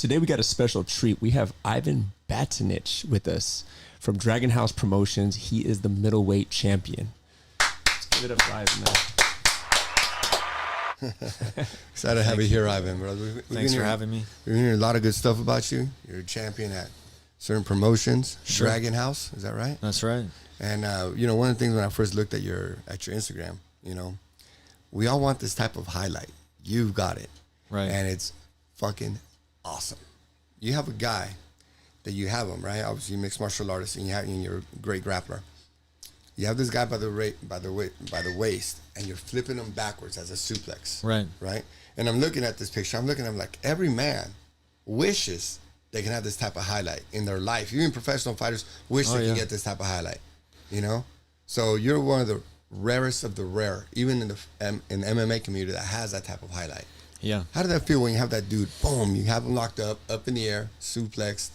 today we got a special treat. We have Ivan Batinich with us from Dragon House Promotions. He is the middleweight champion. Let's give it up for Ivan, man. Excited to have you here, Ivan, brother. Thanks for having me. We're hearing a lot of good stuff about you. You're a champion at certain promotions. Sure. Dragon House, is that right? That's right. And one of the things when I first looked at your Instagram, we all want this type of highlight. You've got it, Right. and it's fucking awesome. You have a guy that you have him, right? Obviously, mixed martial artist, and you're a great grappler. You have this guy by the waist, and you're flipping him backwards as a suplex. Right. And I'm looking at this picture. I'm looking at him like every man wishes they can have this type of highlight in their life. Even professional fighters wish they can get this type of highlight. So you're one of the rarest of the rare, even in the MMA community, that has that type of highlight. Yeah. How did that feel when you have that dude? Boom! You have him locked up in the air, suplexed.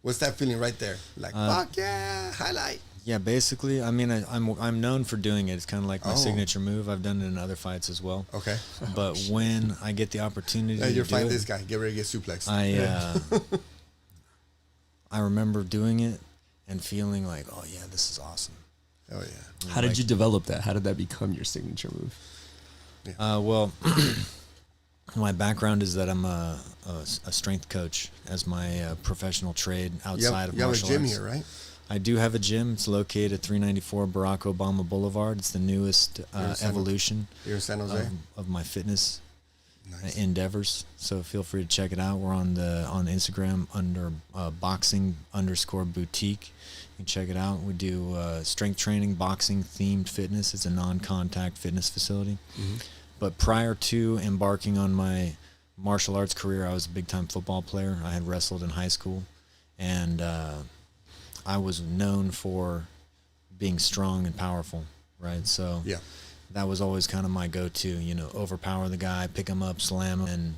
What's that feeling right there? Like, fuck yeah, highlight. Yeah, basically, I mean, I'm known for doing it. It's kind of like my signature move. I've done it in other fights as well. Okay. But when I get the opportunity to you're do fighting it, this guy. Get ready to get suplexed. I remember doing it and feeling like, oh yeah, this is awesome. Oh yeah. How did you develop that? How did that become your signature move? Yeah. Well, my background is that I'm a strength coach as my professional trade outside of martial arts. You have a gym here, right? I do have a gym. It's located at 394 Barack Obama Boulevard. It's the newest evolution You're in San Jose? of my fitness Nice. endeavors. So feel free to check it out. We're on Instagram under boxing_boutique. You can check it out. We do strength training, boxing themed fitness. It's a non-contact fitness facility. Mm-hmm. But prior to embarking on my martial arts career, I was a big-time football player. I had wrestled in high school, and I was known for being strong and powerful, right? So Yeah. that was always kind of my go-to, overpower the guy, pick him up, slam him. And,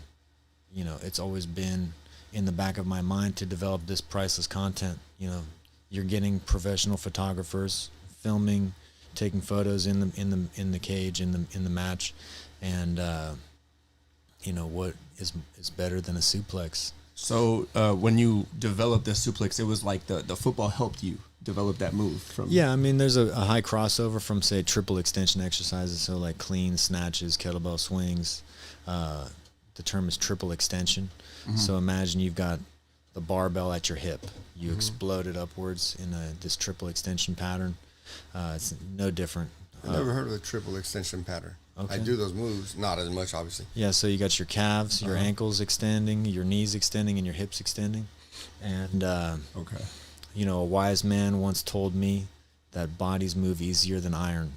it's always been in the back of my mind to develop this priceless content. You're getting professional photographers filming, taking photos in the cage, in the match. And, what is better than a suplex? So when you developed the suplex, it was like the football helped you develop that move from. Yeah, I mean, there's a high crossover from, say, triple extension exercises, so like clean snatches, kettlebell swings. The term is triple extension. Mm-hmm. So imagine you've got the barbell at your hip. You explode it upwards in this triple extension pattern. It's no different. I've never heard of the triple extension pattern. Okay. I do those moves, not as much, obviously. Yeah, so you got your calves, your ankles extending, your knees extending, and your hips extending. And, Okay. A wise man once told me that bodies move easier than iron.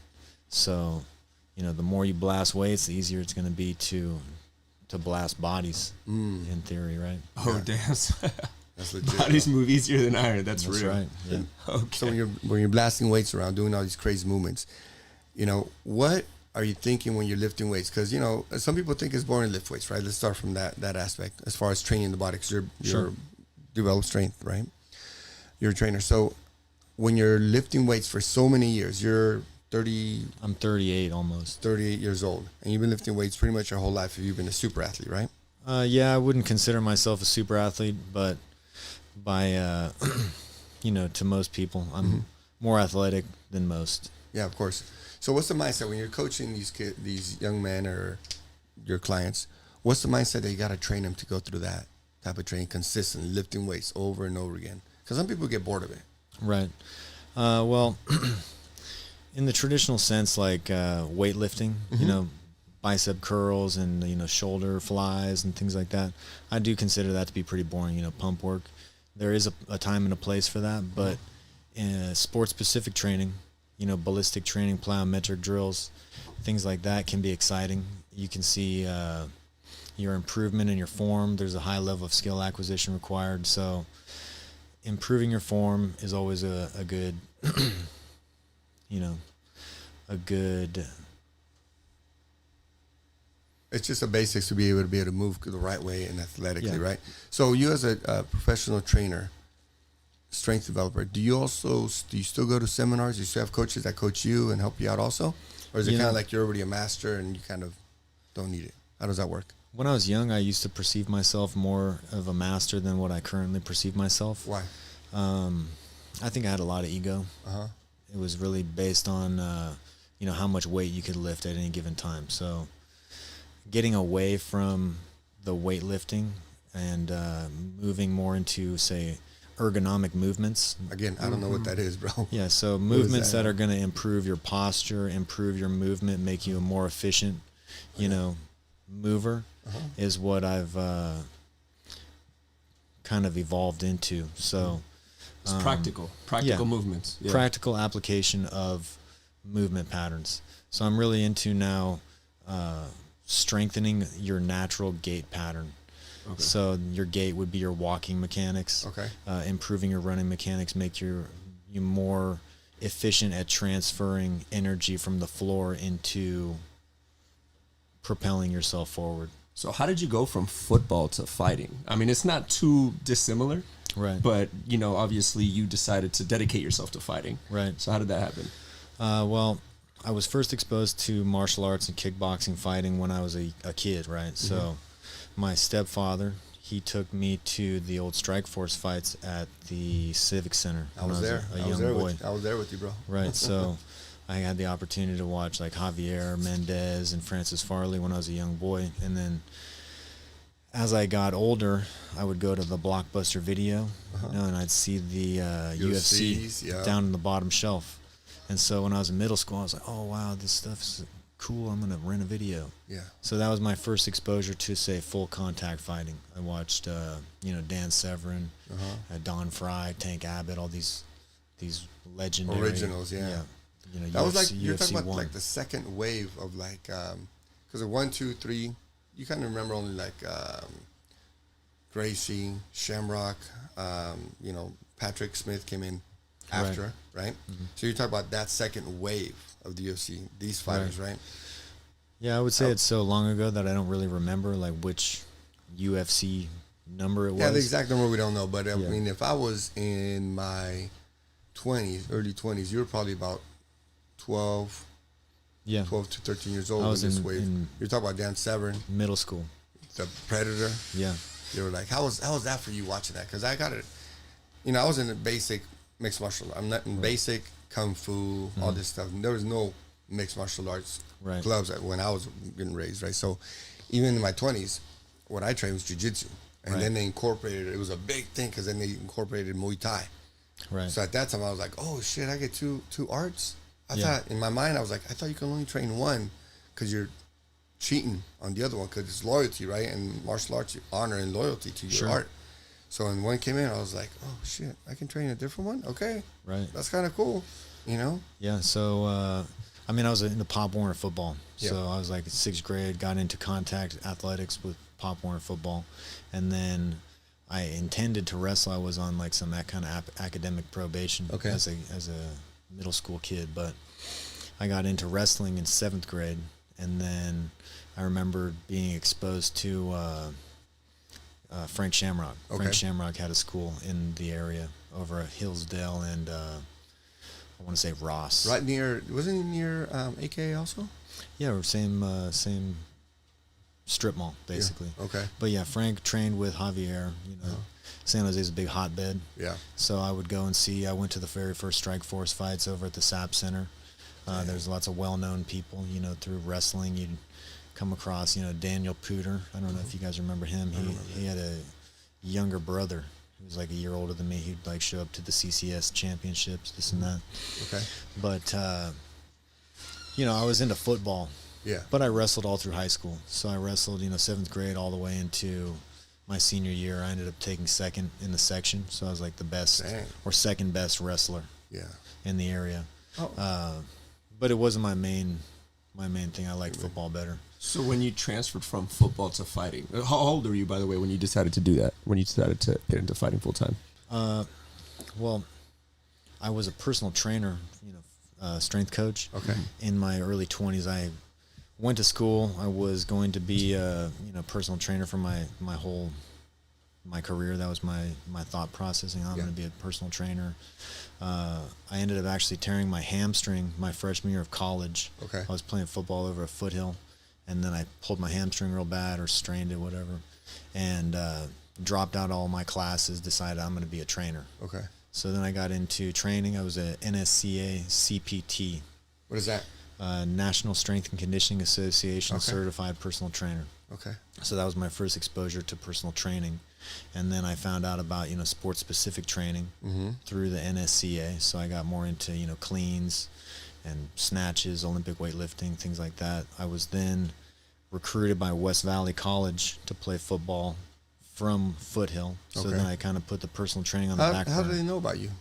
So, the more you blast weights, the easier it's going to be to blast bodies, in theory, right? Oh, damn. That's legit. Bodies move easier than iron. That's real. right. Yeah. Okay. So when you're blasting weights around, doing all these crazy movements, what are you thinking when you're lifting weights? Because some people think it's boring to lift weights, right? Let's start from that aspect as far as training the body, because you're developed strength, right? You're a trainer. So when you're lifting weights for so many years, you're 30. I'm 38 almost. 38 years old, and you've been lifting weights pretty much your whole life. If you've been a super athlete, right? Yeah, I wouldn't consider myself a super athlete, but by to most people, I'm more athletic than most. Yeah, of course. So what's the mindset when you're coaching these young men or your clients? What's the mindset that you got to train them to go through that type of training, consistently lifting weights over and over again? Because some people get bored of it. Right. Well, in the traditional sense, like weightlifting, bicep curls and shoulder flies and things like that, I do consider that to be pretty boring. Pump work. There is a time and a place for that, but sport-specific training, ballistic training, plyometric drills, things like that can be exciting. You can see your improvement in your form. There's a high level of skill acquisition required. So improving your form is always a good, It's just a basics to be able to move the right way and athletically, right? So you as a professional trainer, strength developer, do you still go to seminars? Do you still have coaches that coach you and help you out also? Or is it kind of like you're already a master and you kind of don't need it? How does that work? When I was young, I used to perceive myself more of a master than what I currently perceive myself. Why? I think I had a lot of ego. Uh-huh. It was really based on, how much weight you could lift at any given time. So getting away from the weightlifting and moving more into, say, ergonomic movements. Again, I don't know what that is, bro. Yeah, so movements that are going to improve your posture, improve your movement, make you a more efficient, mover is what I've kind of evolved into. So it's practical movements. Yeah. Practical application of movement patterns. So I'm really into now strengthening your natural gait pattern. Okay. So your gait would be your walking mechanics. Okay. Improving your running mechanics, make you more efficient at transferring energy from the floor into propelling yourself forward. So how did you go from football to fighting? I mean, it's not too dissimilar. Right. But, obviously you decided to dedicate yourself to fighting. Right. So how did that happen? Well, I was first exposed to martial arts and kickboxing fighting when I was a kid, right? Mm-hmm. So my stepfather, he took me to the old Strike Force fights at the Civic Center. I was there. I was there with you, bro. Right. So I had the opportunity to watch like Javier Mendez and Francis Farley when I was a young boy. And then as I got older, I would go to the Blockbuster Video, and I'd see the UFC down in the bottom shelf. And so when I was in middle school, I was like, oh, wow, this stuff's cool. I'm going to rent a video. Yeah. So that was my first exposure to, say, full contact fighting. I watched, Dan Severn, Don Fry, Tank Abbott, all these legendary originals. Yeah. That UFC, was like you're UFC talking about 1. like the second wave of like because of 1, 2, 3. You kind of remember only like Gracie, Shamrock, Patrick Smith came in after, right? Mm-hmm. So you're talking about that second wave of the UFC, these fighters, right? Yeah, I would say it's so long ago that I don't really remember like which UFC number it was. Yeah, the exact number we don't know, but I mean, if I was in my early 20s, you were probably about 12 to 13 years old. I was this wave. You're talking about Dan Severn, middle school, the Predator. Yeah, you were like, how was that for you watching that? Because I got it. I was in a basic mixed martial. I'm not in basic kung fu, all this stuff. There was no mixed martial arts clubs when I was getting raised, right? So even in my 20s, what I trained was jiu-jitsu, and then they incorporated it. It was a big thing because then they incorporated Muay Thai. Right. So at that time, I was like, oh shit, I get two arts. I thought in my mind, I was like, I thought you can only train one because you're cheating on the other one because it's loyalty, right? And martial arts, honor and loyalty to your art. So when one came in, I was like, oh shit, I can train a different one? Okay. Right. That's kind of cool, Yeah. So, I was into Pop Warner football. Yeah. So I was like in 6th grade, got into contact athletics with Pop Warner football. And then I intended to wrestle. I was on like some that kind of academic probation as a middle school kid, but I got into wrestling in 7th grade, and then I remember being exposed to Frank Shamrock. Okay. Frank Shamrock had a school in the area over at Hillsdale and I want to say Ross. Right near, wasn't it near AKA also? Yeah, same strip mall, basically. Yeah. Okay. But yeah, Frank trained with Javier. San Jose's a big hotbed. Yeah. So I would go and see. I went to the very first Strike Force fights over at the SAP Center. There's lots of well-known people, through wrestling. You'd come across, Daniel Pooter. I don't know if you guys remember him. He had a younger brother who was like a year older than me. He'd like show up to the CCS championships, this and that. Okay. But, I was into football. Yeah. But I wrestled all through high school. So I wrestled, 7th grade all the way into my senior year. I ended up taking second in the section. So I was like the best or second best wrestler in the area. Oh. But it wasn't my main thing. I liked football better. So when you transferred from football to fighting, how old were you, by the way, when you decided to do that? When you decided to get into fighting full time? Well, I was a personal trainer, strength coach. Okay. In my early 20s, I went to school. I was going to be a personal trainer for my career. That was my thought processing. I'm going to be a personal trainer. I ended up actually tearing my hamstring my freshman year of college. Okay. I was playing football over a foothill, and then I pulled my hamstring real bad or strained it, whatever, and dropped out all my classes, decided I'm going to be a trainer. Okay. So then I got into training. I was a NSCA CPT. What is that? National Strength and Conditioning Association Okay. certified personal trainer. Okay. So that was my first exposure to personal training. And then I found out about, sport specific training through the NSCA. So I got more into, cleans and snatches, Olympic weightlifting, things like that. I was then recruited by West Valley College to play football from Foothill. So Okay. then I kind of put the personal training on the back How do burner. they know about you?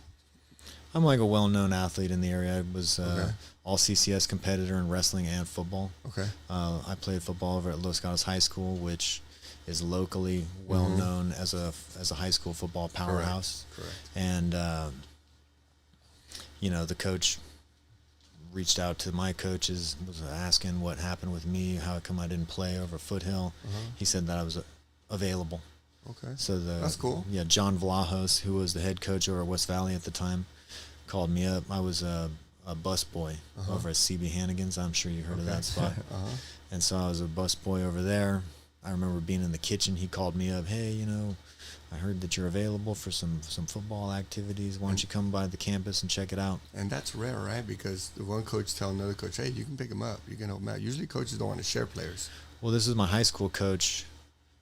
I'm like a well-known athlete in the area. I was Okay. all CCS competitor in wrestling and football. Okay. I played football over at Los Gatos High School, which is locally well known as a high school football powerhouse. Correct. And the coach reached out to my coaches, was asking what happened with me, how come I didn't play over Foothill. He said that I was available. Okay. So That's cool. Yeah, John Vlahos, who was the head coach over at West Valley at the time, called me up. I was a bus boy over at CB Hannigan's. I'm sure you heard of that spot. And so I was a bus boy over there. I remember being in the kitchen. He called me up. Hey, I heard that you're available for some football activities. Why don't you come by the campus and check it out? And that's rare, right? Because the one coach tell another coach, hey, you can pick him up. You can help him out. Usually coaches don't want to share players. Well, this is my high school coach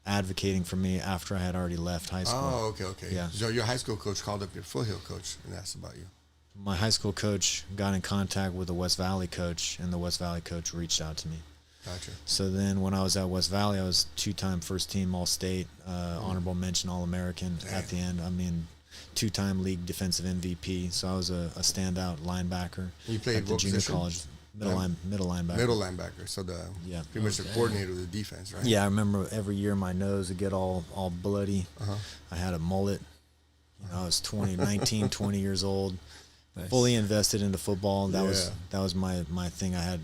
advocating for me after I had already left high school. Oh, okay. Yeah. So your high school coach called up your Foothill coach and asked about you. My high school coach got in contact with the West Valley coach, and the West Valley coach reached out to me. Gotcha. So then when I was at West Valley, I was two-time first-team All-State, honorable mention All-American at the end. I mean, two-time league defensive MVP. So I was a standout linebacker You played at the what junior position? college. Middle linebacker. Middle linebacker. So Yeah. pretty much the coordinator of the defense, right? Yeah, I remember every year my nose would get all bloody. I had a mullet. I was 20 years old. Nice. Fully invested into football. That Yeah. was my thing. I had,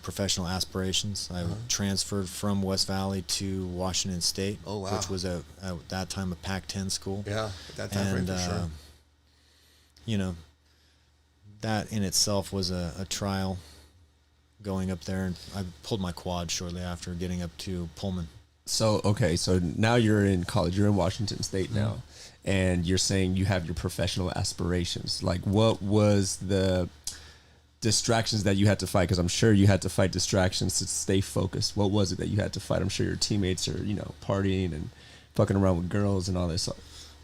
professional aspirations. I transferred from West Valley to Washington State, Oh, wow. which was at that time a Pac-10 school. Yeah, at that time frame for sure. That in itself was a trial going up there, and I pulled my quad shortly after getting up to Pullman. So, okay, so now you're in college. You're in Washington State now, and you're saying you have your professional aspirations. Like, what was the distractions that you had to fight? Because I'm sure you had to fight distractions to stay focused. What was it that you had to fight? I'm sure your teammates are, partying and fucking around with girls and all this.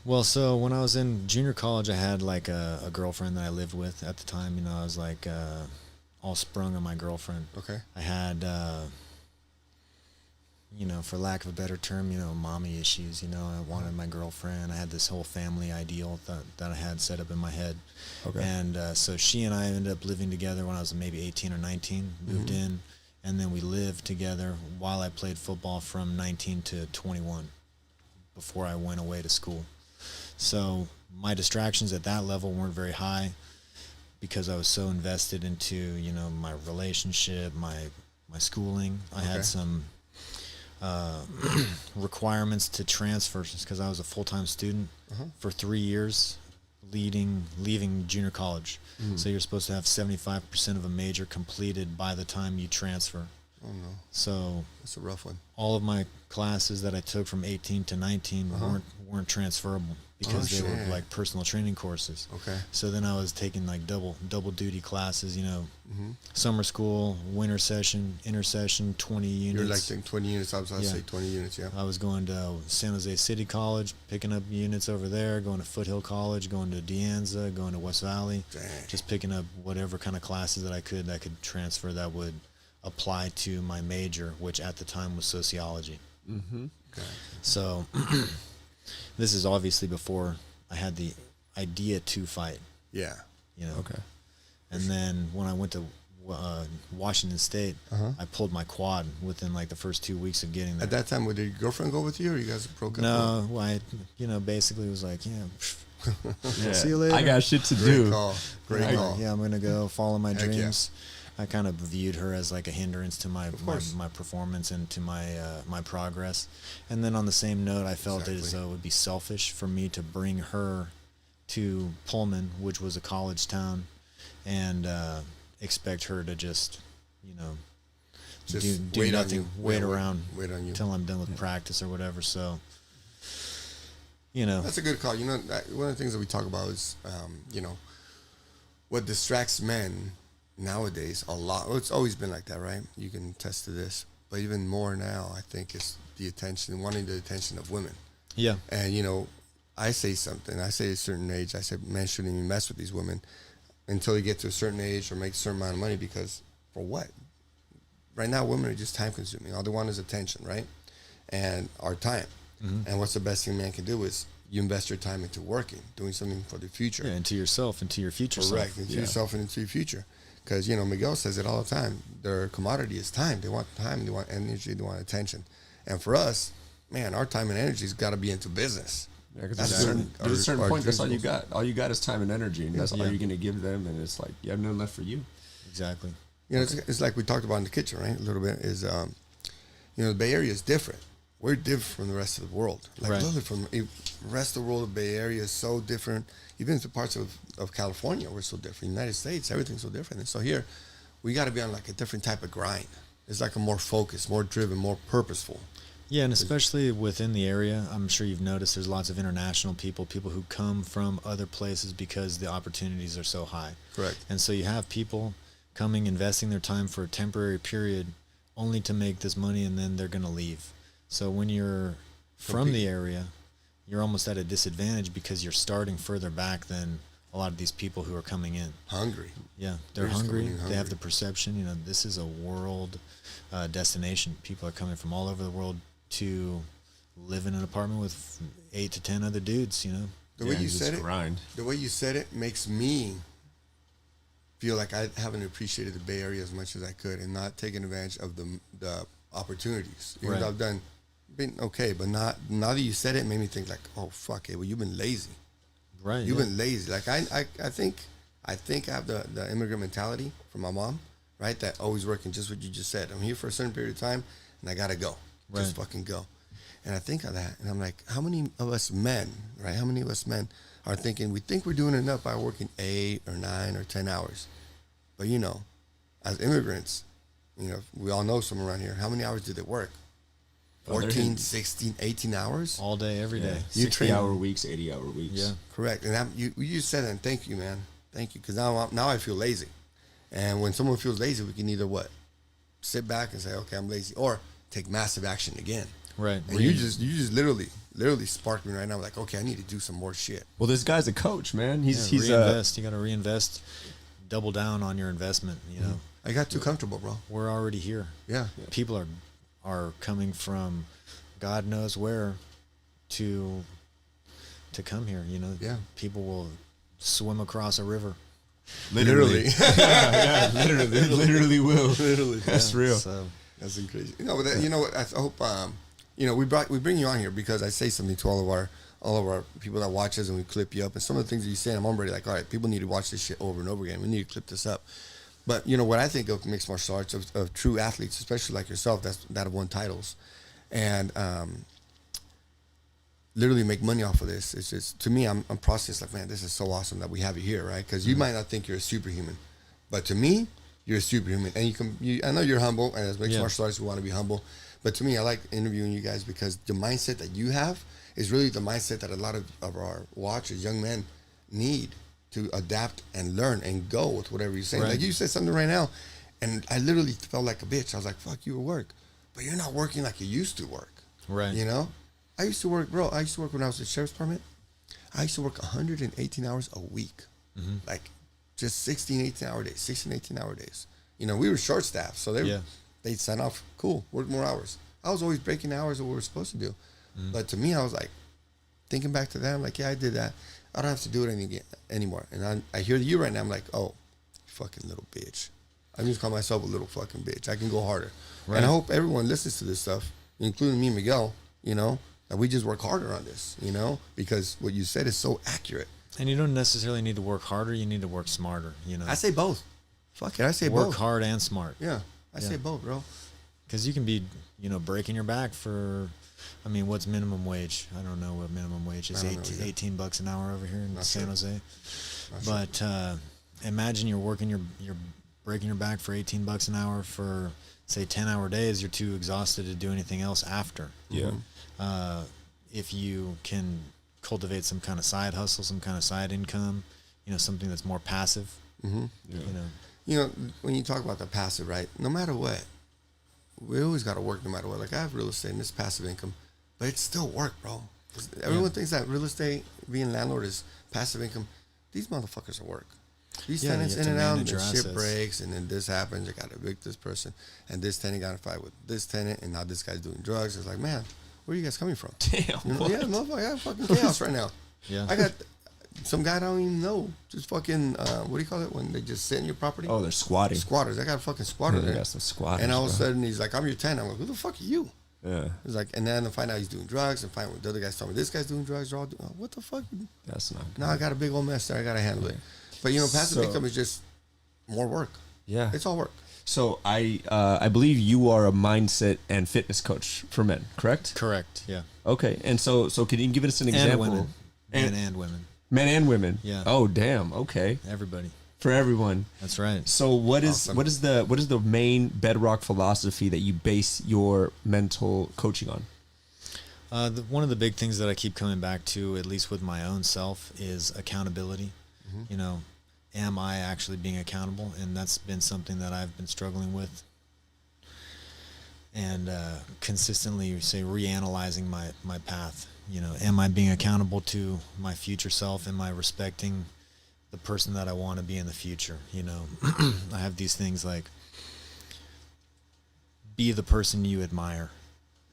Well, so when I was in junior college, I had like a girlfriend that I lived with at the time. I was like all sprung on my girlfriend. Okay. I had, for lack of a better term, mommy issues. I wanted my girlfriend. I had this whole family ideal that I had set up in my head. Okay. And so she and I ended up living together when I was maybe 18 or 19, moved in, and then we lived together while I played football from 19 to 21 before I went away to school. So my distractions at that level weren't very high because I was so invested into, my relationship, my schooling. I had some requirements to transfer because I was a full-time student for 3 years leaving junior college. So you're supposed to have 75% of a major completed by the time you transfer. Oh, no. So That's a rough one. all of my classes that I took from 18 to 19 weren't transferable because they were shit. like personal training courses. Okay. So then I was taking like double duty classes, summer school, winter session, intersession, 20 units. You're like taking 20 units. I was about to say 20 units, yeah. I was going to San Jose City College, picking up units over there, going to Foothill College, going to De Anza, going to West Valley, Dang. just picking up whatever kind of classes that I could transfer that would apply to my major, which at the time was sociology. Okay. So this is obviously before I had the idea to fight, Yeah. Okay. And then when I went to Washington State, I pulled my quad within like the first 2 weeks of getting there. At that time, did your girlfriend go with you, or you guys broke up? No, well, I, basically was like, Yeah. see you later. I got shit to Great do. call. Great call. Yeah, I'm gonna go follow my Heck yeah. dreams. I kind of viewed her as like a hindrance to my course. my performance and to my progress. And then on the same note, I felt as though it would be selfish for me to bring her to Pullman, which was a college town, and expect her to just, just do wait on nothing, you. wait around Wait on you. until I'm done with practice or whatever. So, you know, That's a good call. You know, one of the things that we talk about is, you know, what distracts men nowadays a lot. Well, it's always been like that, right? You can attest to this, but even more now, I think, is the attention, wanting the attention of women. yeah, And you know, I say something. I say at a certain age, I say men shouldn't even mess with these women until you get to a certain age or make a certain amount of money, because for what? Right now, women are just time consuming. All they want is attention, right? And our time. Mm-hmm. And what's the best thing man can do is you invest your time into working, doing something for the future. yeah, into yourself, into your future Correct. self. Into Yeah. yourself and into your future. Because, you know, Miguel says it all the time. Their commodity is time. They want time. They want energy. They want attention. And for us, man, our time and energy has got to be into business. Yeah, because That's there's a certain our point, that's all you dreams. got. All you got is time and energy, and that's all Yeah. you're going to give them, and it's like, you have nothing left for you. Exactly. You know, it's like we talked about in the kitchen, right? A little bit is, you know, the Bay Area is different. We're different from the rest of the world. Like, Right. literally from the rest of the world, the Bay Area is so different. Even to parts of California, we're so different. United States, everything's so different. And so here, we got to be on like a different type of grind. It's like a more focused, more driven, more purposeful. Yeah, and especially within the area, I'm sure you've noticed there's lots of international people who come from other places because the opportunities are so high. Correct. And so you have people coming, investing their time for a temporary period only to make this money, and then they're going to leave. So when you're from the area, you're almost at a disadvantage because you're starting further back than a lot of these people who are coming in. Hungry. Yeah, they're They're just hungry. coming in They have hungry. the perception, you know, this is a world destination. People are coming from all over the world to live in an apartment with 8 to 10 other dudes, you know. The way you just said it, grind. the way you said it makes me feel like I haven't appreciated the Bay Area as much as I could, and not taken advantage of the opportunities. Even though Right. I've been okay, but not now that you said it, it made me think like, oh fuck it, well you've been lazy. Right. You've yeah. been lazy. Like I think I have the immigrant mentality from my mom, right? That always working, just what you just said. I'm here for a certain period of time, and I gotta go. Just Right. fucking go. And I think of that, and I'm like, how many of us men, right? How many of us men are thinking we think we're doing enough by working 8 or 9 or 10 hours, but you know, as immigrants, you know, we all know someone around here. How many hours do they work? Oh, they're 14, hitting- 16, 18 hours? All day, every day. You 60-hour weeks, 80-hour weeks. Yeah. Correct. And you said that, and thank you, man. Thank you. Because now I feel lazy. And when someone feels lazy, we can either what? Sit back and say, okay, I'm lazy, or take massive action again. Right. And you just literally sparked me right now. Like, okay, I need to do some more shit. Well, this guy's a coach, man. He's reinvest. You got to reinvest, double down on your investment, you know. I got too comfortable, bro. We're already here. Yeah. People are coming from God knows where to come here, you know. Yeah. People will swim across a river. Literally. literally will. Literally. That's real. So That's crazy. You know, but that, you know what? I hope you know we bring you on here because I say something to all of our people that watch us, and we clip you up. And some of the things that you say, I'm already like, all right, people need to watch this shit over and over again. We need to clip this up. But you know what I think of mixed martial arts of true athletes, especially like yourself, that have won titles, and literally make money off of this. It's just, to me, I'm processing like, man, this is so awesome that we have you here, right? Because you might not think you're a superhuman, but to me, you're a superhuman. And I know you're humble, and as mixed martial artists, we want to be humble. But to me, I like interviewing you guys because the mindset that you have is really the mindset that a lot of our watchers, young men, need to adapt and learn and go with whatever you're saying. Right. Like you said something right now, and I literally felt like a bitch. I was like, fuck you at work. But you're not working like you used to work. right. You know? I used to work when I was at the sheriff's department. I used to work 118 hours a week. Mm-hmm. Like just 16, 18 hour days. You know, we were short staffed, so they'd sign off, cool, work more hours. I was always breaking the hours of what we were supposed to do. Mm-hmm. But to me, I was like, thinking back to that, I'm like, yeah, I did that. I don't have to do it anymore. And I hear you right now, I'm like, oh, fucking little bitch. I just call myself a little fucking bitch. I can go harder. Right. And I hope everyone listens to this stuff, including me and Miguel, you know, that we just work harder on this, you know, because what you said is so accurate. And you don't necessarily need to work harder. You need to work smarter, you know. I say both. Fuck it, I say work both. hard and smart. Yeah, I say both, bro. Because you can be, you know, breaking your back for, I mean, what's minimum wage? I don't know what minimum wage is. I don't know either. $18 an hour over here in Not San sure. Jose. Not But imagine you're working your breaking your back for $18 an hour for, say, 10-hour days, you're too exhausted to do anything else after. Yeah. If you can cultivate some kind of side hustle, some kind of side income, something that's more passive, when you talk about the passive, right? No matter what, we always got to work no matter what. Like I have real estate and it's passive income, but it's still work, bro. Everyone thinks that real estate, being landlord, is passive income. These motherfuckers are work. These tenants in and out, and then shit breaks, and then this happens. You got to evict this person, and this tenant got in a fight with this tenant, and now this guy's doing drugs. It's like, man, where are you guys coming from? Damn. Yeah, motherfucker, I got fucking chaos right now. Yeah. I got some guy I don't even know. Just fucking, what do you call it when they just sit in your property? Oh, they're squatting. Squatters. I got a fucking squatter there. I got some squatters. And all of a sudden, he's like, I'm your tenant. I'm like, who the fuck are you? Yeah. He's like, and then I find out he's doing drugs, and find the other guys tell me this guy's doing drugs. They're all doing, what the fuck? That's not good. Now I got a big old mess there. I got to handle it. But, passive income is just more work. Yeah. It's all work. So I believe you are a mindset and fitness coach for men, correct? Correct, yeah. Okay. And so can you give us an example? And women. Men and women. Men and women. Yeah. Oh, damn. Okay. Everybody. For everyone. That's right. So what is the main bedrock philosophy that you base your mental coaching on? One of the big things that I keep coming back to, at least with my own self, is accountability. Mm-hmm. Am I actually being accountable? And that's been something that I've been struggling with. And consistently, say, reanalyzing my path. Am I being accountable to my future self? Am I respecting the person that I want to be in the future? I have these things like, be the person you admire.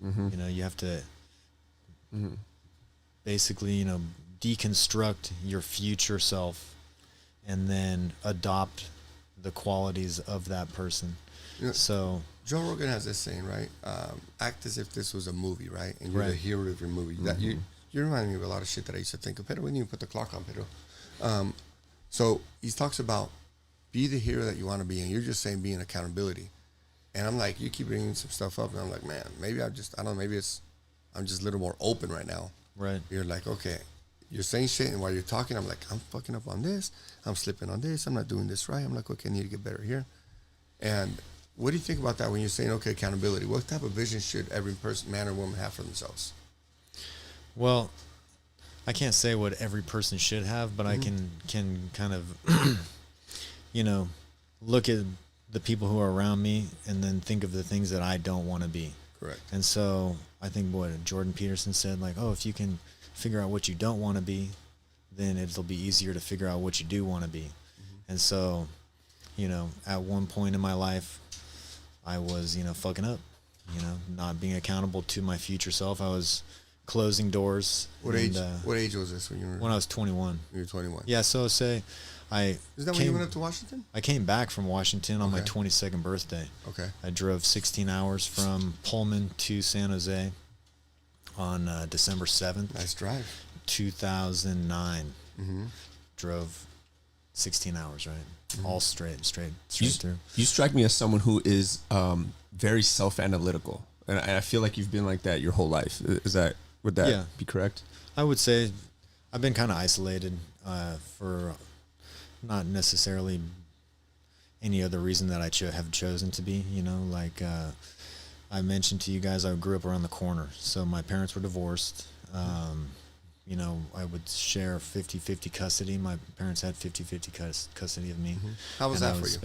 Mm-hmm. You have to basically, deconstruct your future self and then adopt the qualities of that person. So Joe Rogan has this saying, right? Act as if this was a movie, right? And you're the hero of your movie. That you remind me of a lot of shit that I used to think of. Pedro, we didn't even put the clock on, Pedro. So he talks about be the hero that you want to be, and you're just saying be in accountability. And I'm like, you keep bringing some stuff up, and I'm like, man, maybe I'm just a little more open right now. Right. You're like, okay, you're saying shit, and while you're talking, I'm like, I'm fucking up on this. I'm slipping on this. I'm not doing this right. I'm like, okay, I need to get better here. And what do you think about that when you're saying, okay, accountability? What type of vision should every person, man or woman, have for themselves? Well, I can't say what every person should have, but I can kind of, look at the people who are around me and then think of the things that I don't want to be. Correct. And so I think what Jordan Peterson said, like, if you can figure out what you don't want to be, then it'll be easier to figure out what you do want to be. Mm-hmm. And so, at one point in my life, I was, fucking up, not being accountable to my future self. I was closing doors. What age was this when you were? When I was 21. You were 21. Yeah. So say Is that when you went up to Washington? I came back from Washington on my 22nd birthday. Okay. I drove 16 hours from Pullman to San Jose on December 7th. Nice drive. 2009. Mm-hmm. Drove 16 hours, right? Mm-hmm. All straight through. You strike me as someone who is very self-analytical, and I feel like you've been like that your whole life. Would that be correct? I would say I've been kind of isolated for not necessarily any other reason that I have chosen to be. I mentioned to you guys, I grew up around the corner, so my parents were divorced. I would share 50-50 custody. My parents had 50-50 custody of me. Mm-hmm. How was that for you?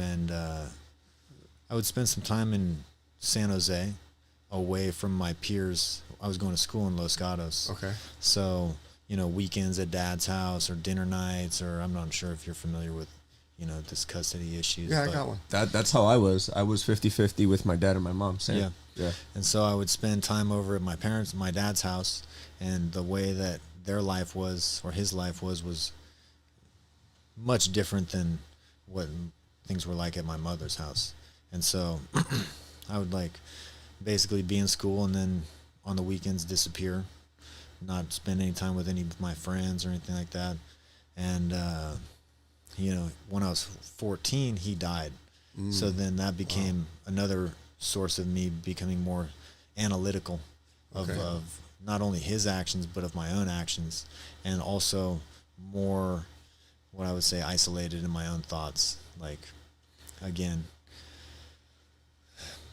I would spend some time in San Jose away from my peers. I was going to school in Los Gatos. Okay. So, weekends at dad's house or dinner nights, or I'm not sure if you're familiar with, this custody issues. Yeah, I got one. That's how I was. I was 50-50 with my dad and my mom. Same. Yeah. And so I would spend time over at my dad's house, and the way that their life was, or his life was much different than what things were like at my mother's house. And so I would basically be in school and then on the weekends disappear, not spend any time with any of my friends or anything like that. And, when I was 14, he died. So then that became another source of me becoming more analytical of not only his actions, but of my own actions, and also more, what I would say, isolated in my own thoughts. again,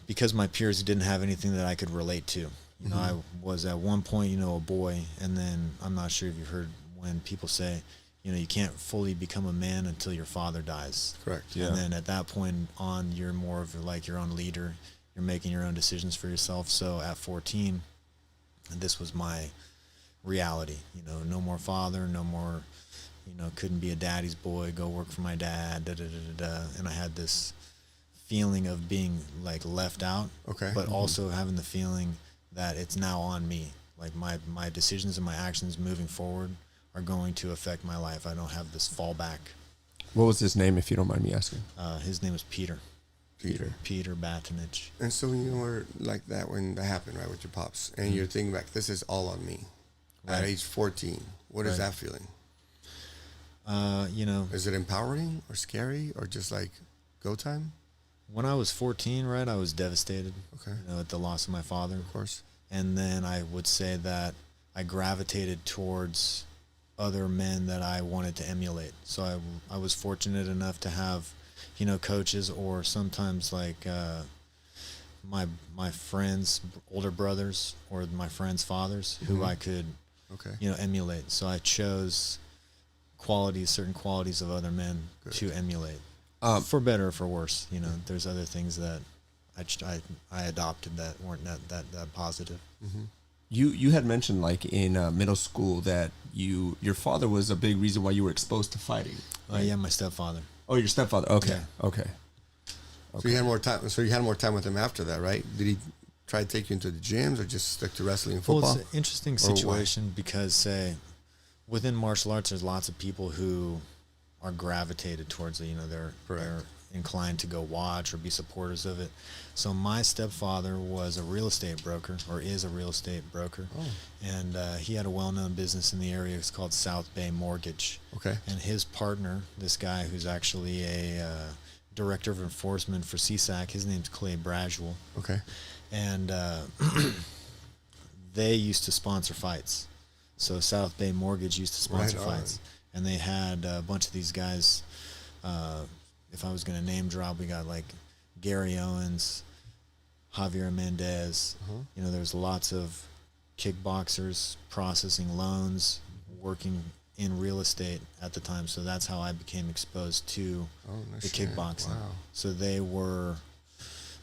because my peers didn't have anything that I could relate to. You know, I was at one point, you know, a boy, and then I'm not sure if you've heard when people say, you know, you can't fully become a man until your father dies. Correct. Yeah. And then at that point on, you're more of like your own leader. You're making your own decisions for yourself. So at 14, this was my reality. You know, no more father, no more, you know, couldn't be a daddy's boy, go work for my dad, da da da da. And I had this feeling of being like left out, Okay. but also having the feeling that it's now on me. Like my decisions and my actions moving forward are going to affect my life. I don't have this fallback. What was his name, if you don't mind me asking? His name was Peter. Peter Batinich. And so when you were like that, when that happened, right, with your pops, and you're thinking back, this is all on me. At Right. age 14, what is that feeling? You know, Is it empowering or scary or just like go time? when I was 14, right, I was devastated, Okay. you know, at the loss of my father. Of course. And then I would say that I gravitated towards other men that I wanted to emulate. So I was fortunate enough to have, you know, coaches or sometimes like my friends' older brothers or my friends' fathers who I could, Okay. you know, emulate. So I chose certain qualities of other men to emulate. For better or for worse, you know, there's other things that I adopted that weren't that positive. You had mentioned like in middle school that your father was a big reason why you were exposed to fighting. Yeah, my stepfather. Oh, your stepfather. Okay. Yeah. Okay. So you had more time. So you had more time with him after that, right? Did he try to take you into the gyms or just stick to wrestling and football? Well, it's an interesting situation because, say, within martial arts, there's lots of people who are gravitated towards it. You know, they're inclined to go watch or be supporters of it. So my stepfather was a real estate broker, or is a real estate broker, and he had a well-known business in the area. It's called South Bay Mortgage. Okay. And his partner, this guy who's actually a director of enforcement for CSAC, his name's Clay Braswell. Okay. And they used to sponsor fights. So South Bay Mortgage used to sponsor fights. And they had a bunch of these guys. If I was going to name drop, we got like Gary Owens, Javier Mendez. You know, there's lots of kickboxers processing loans, working in real estate at the time. So that's how I became exposed to the kickboxing. Wow. So they were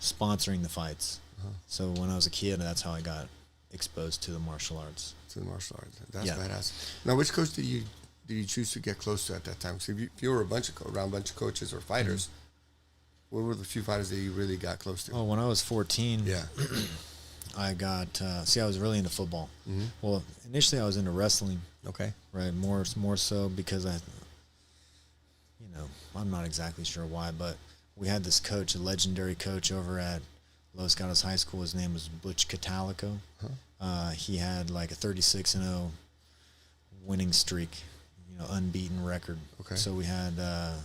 sponsoring the fights. So when I was a kid, that's how I got exposed to the martial arts. To the martial arts. That's badass. Now, which coach did you choose to get close to at that time? So if you were around a bunch of coaches or fighters, what were the few fighters that you really got close to? Oh, when I was 14, Yeah. I got I was really into football. Well, initially I was into wrestling, Okay. right? More so because I'm not exactly sure why, but we had this coach, a legendary coach over at Los Gatos High School. His name was Butch Catalico. He had like a 36-0 winning streak, unbeaten record. Okay. So we had a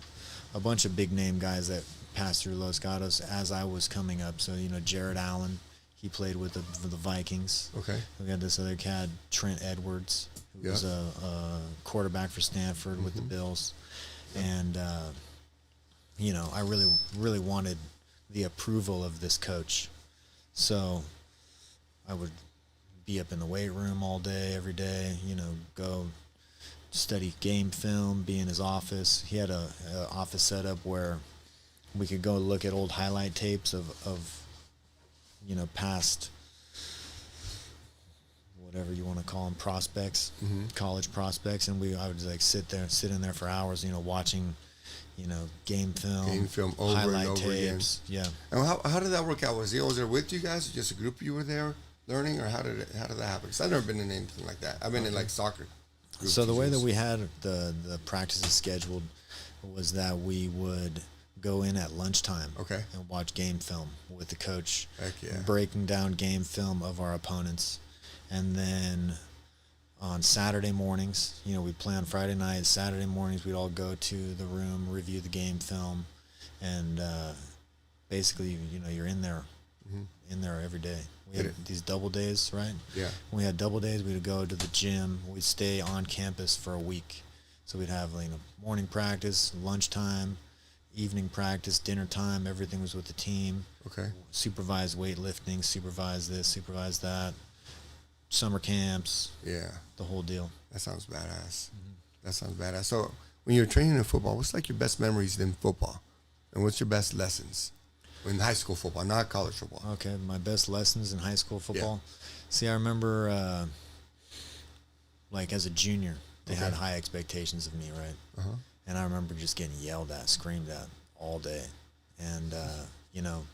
bunch of big name guys that passed through Los Gatos as I was coming up. So Jared Allen, he played with the Vikings. Okay. We had this other cat, Trent Edwards, who was a quarterback for Stanford with the Bills. And I really wanted the approval of this coach. So I would be up in the weight room all day, every day, go study game film, be in his office. He had a office setup where we could go look at old highlight tapes of past, whatever you want to call them, prospects, college prospects, and I would like sit in there for hours, watching, game film over highlight and over tapes. again. Yeah. And how did that work out? Was he always there with you guys, or just a group of you were there learning, or how did that happen? Because I've never been in anything like that. I've been in like soccer groups. So the way that we had the practices scheduled was that we would go in at lunchtime, and watch game film with the coach, breaking down game film of our opponents, and then on Saturday mornings, we'd play on Friday night. Saturday mornings, we'd all go to the room, review the game film, and basically, you're in there every day. We had these double days, right? Yeah. When we had double days, we'd go to the gym. We'd stay on campus for a week. So we'd have morning practice, lunchtime, evening practice, dinner time, everything was with the team. Okay. Supervised weightlifting, supervised this, supervised that. Summer camps. Yeah. The whole deal. That sounds badass. That sounds badass. So when you're training in football, what's like your best memories in football? And what's your best lessons in high school football, not college football? Okay, my best lessons in high school football. See, I remember, like as a junior, they had high expectations of me, right? Uh-huh. And I remember just getting yelled at, screamed at all day. And, you know,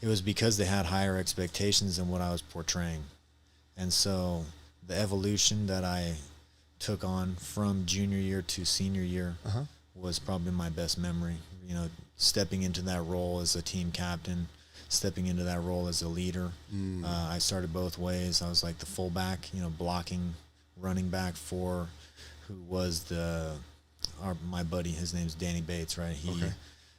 it was because they had higher expectations than what I was portraying. And so the evolution that I took on from junior year to senior year was probably my best memory. You know, stepping into that role as a team captain, stepping into that role as a leader. I started both ways. I was like the fullback, you know, blocking running back for who was my buddy. His name's Danny Bates, right? He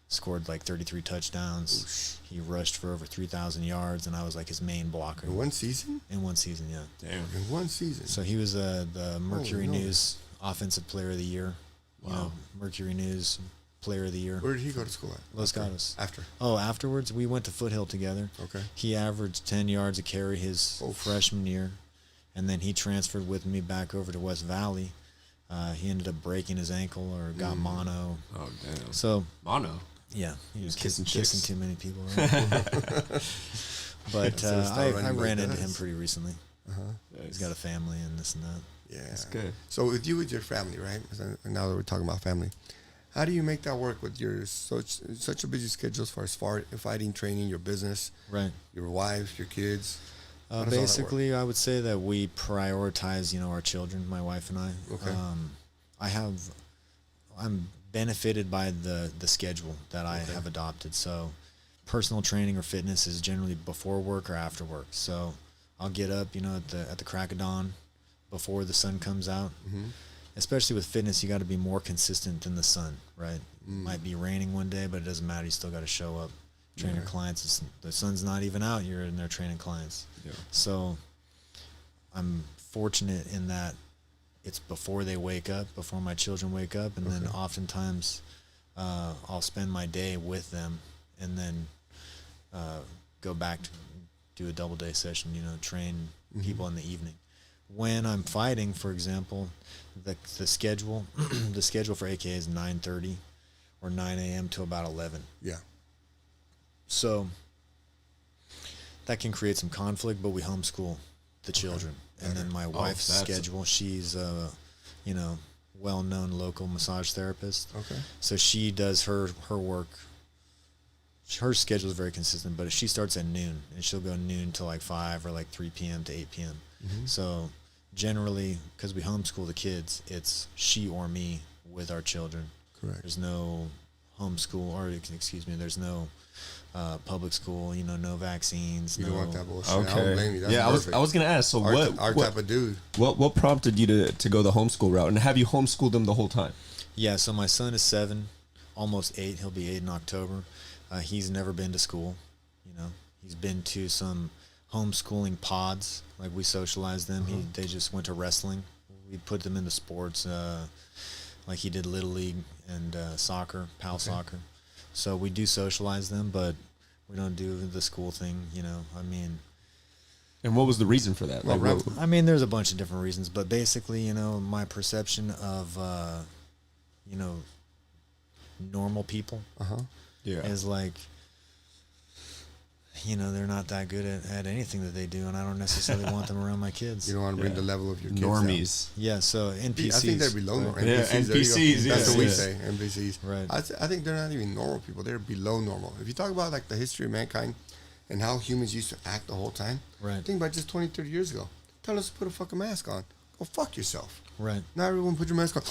scored like 33 touchdowns. Oosh. He rushed for over 3,000 yards, and I was like his main blocker. In one season? In one season, yeah. Damn. In one season. So he was the Mercury News Offensive Player of the Year. Wow. You know, Mercury News Player of the Year. Where did he go to school at? Los Gatos. After? Oh, afterwards, we went to Foothill together. Okay. He averaged 10 yards a carry his freshman year, and then he transferred with me back over to West Valley. He ended up breaking his ankle or got mono. Oh, damn. So mono? Yeah. He was kissing too many people. Right? But I ran into him pretty recently. He's got a family and this and that. Yeah. That's good. So with your family, right? Now that we're talking about family, how do you make that work with your such a busy schedule as far as fighting, training, your business, right? Your wife, your kids. Basically, I would say that we prioritize, you know, our children, my wife and I. Okay. I'm benefited by the schedule that I have adopted. So, personal training or fitness is generally before work or after work. So, I'll get up, you know, at the crack of dawn, before the sun comes out. Especially with fitness, you got to be more consistent than the sun, right? Might be raining one day, but it doesn't matter. You still got to show up, train your clients. The sun's not even out. You're in there training clients. Yeah. So I'm fortunate in that it's before they wake up, before my children wake up, and then oftentimes I'll spend my day with them, and then go back to do a double day session. You know, train people in the evening. When I'm fighting, for example, the schedule the schedule for AK is 9:30 or 9 a.m. to about 11. Yeah. So that can create some conflict, but we homeschool the children. And then my wife's schedule, she's you know, well-known local massage therapist. Okay. So she does her work. Her schedule is very consistent, but she starts at noon, and she'll go noon to like 5 or like 3 p.m. to 8 p.m. So generally, because we homeschool the kids, it's she or me with our children. Correct. There's no homeschool, or excuse me, there's no public school, you know, no vaccines. You don't want that bullshit. Okay. I don't blame you. That's I was gonna ask. So our type of dude. What prompted you to go the homeschool route, and have you homeschooled them the whole time? Yeah. So my son is 7, almost 8. He'll be 8 in October. He's never been to school. You know, he's been to some homeschooling pods. Like we socialized them. They just went to wrestling. We put them into sports. Like he did Little League and soccer, soccer. So we do socialize them, but we don't do the school thing, you know. I mean, and what was the reason for that? I mean, there's a bunch of different reasons, but basically, you know, my perception of, you know, normal people is like, you know, they're not that good at anything that they do, and I don't necessarily want them around my kids. You don't want to bring the level of your kids normies. Yeah, so NPCs. I think they're below normal. Right? NPCs. That's what we say, NPCs. Right. I think they're not even normal people. They're below normal. If you talk about like the history of mankind and how humans used to act the whole time, think about just 20, 30 years ago. Tell us to put a fucking mask on. Go fuck yourself. Right. Now everyone put your mask on.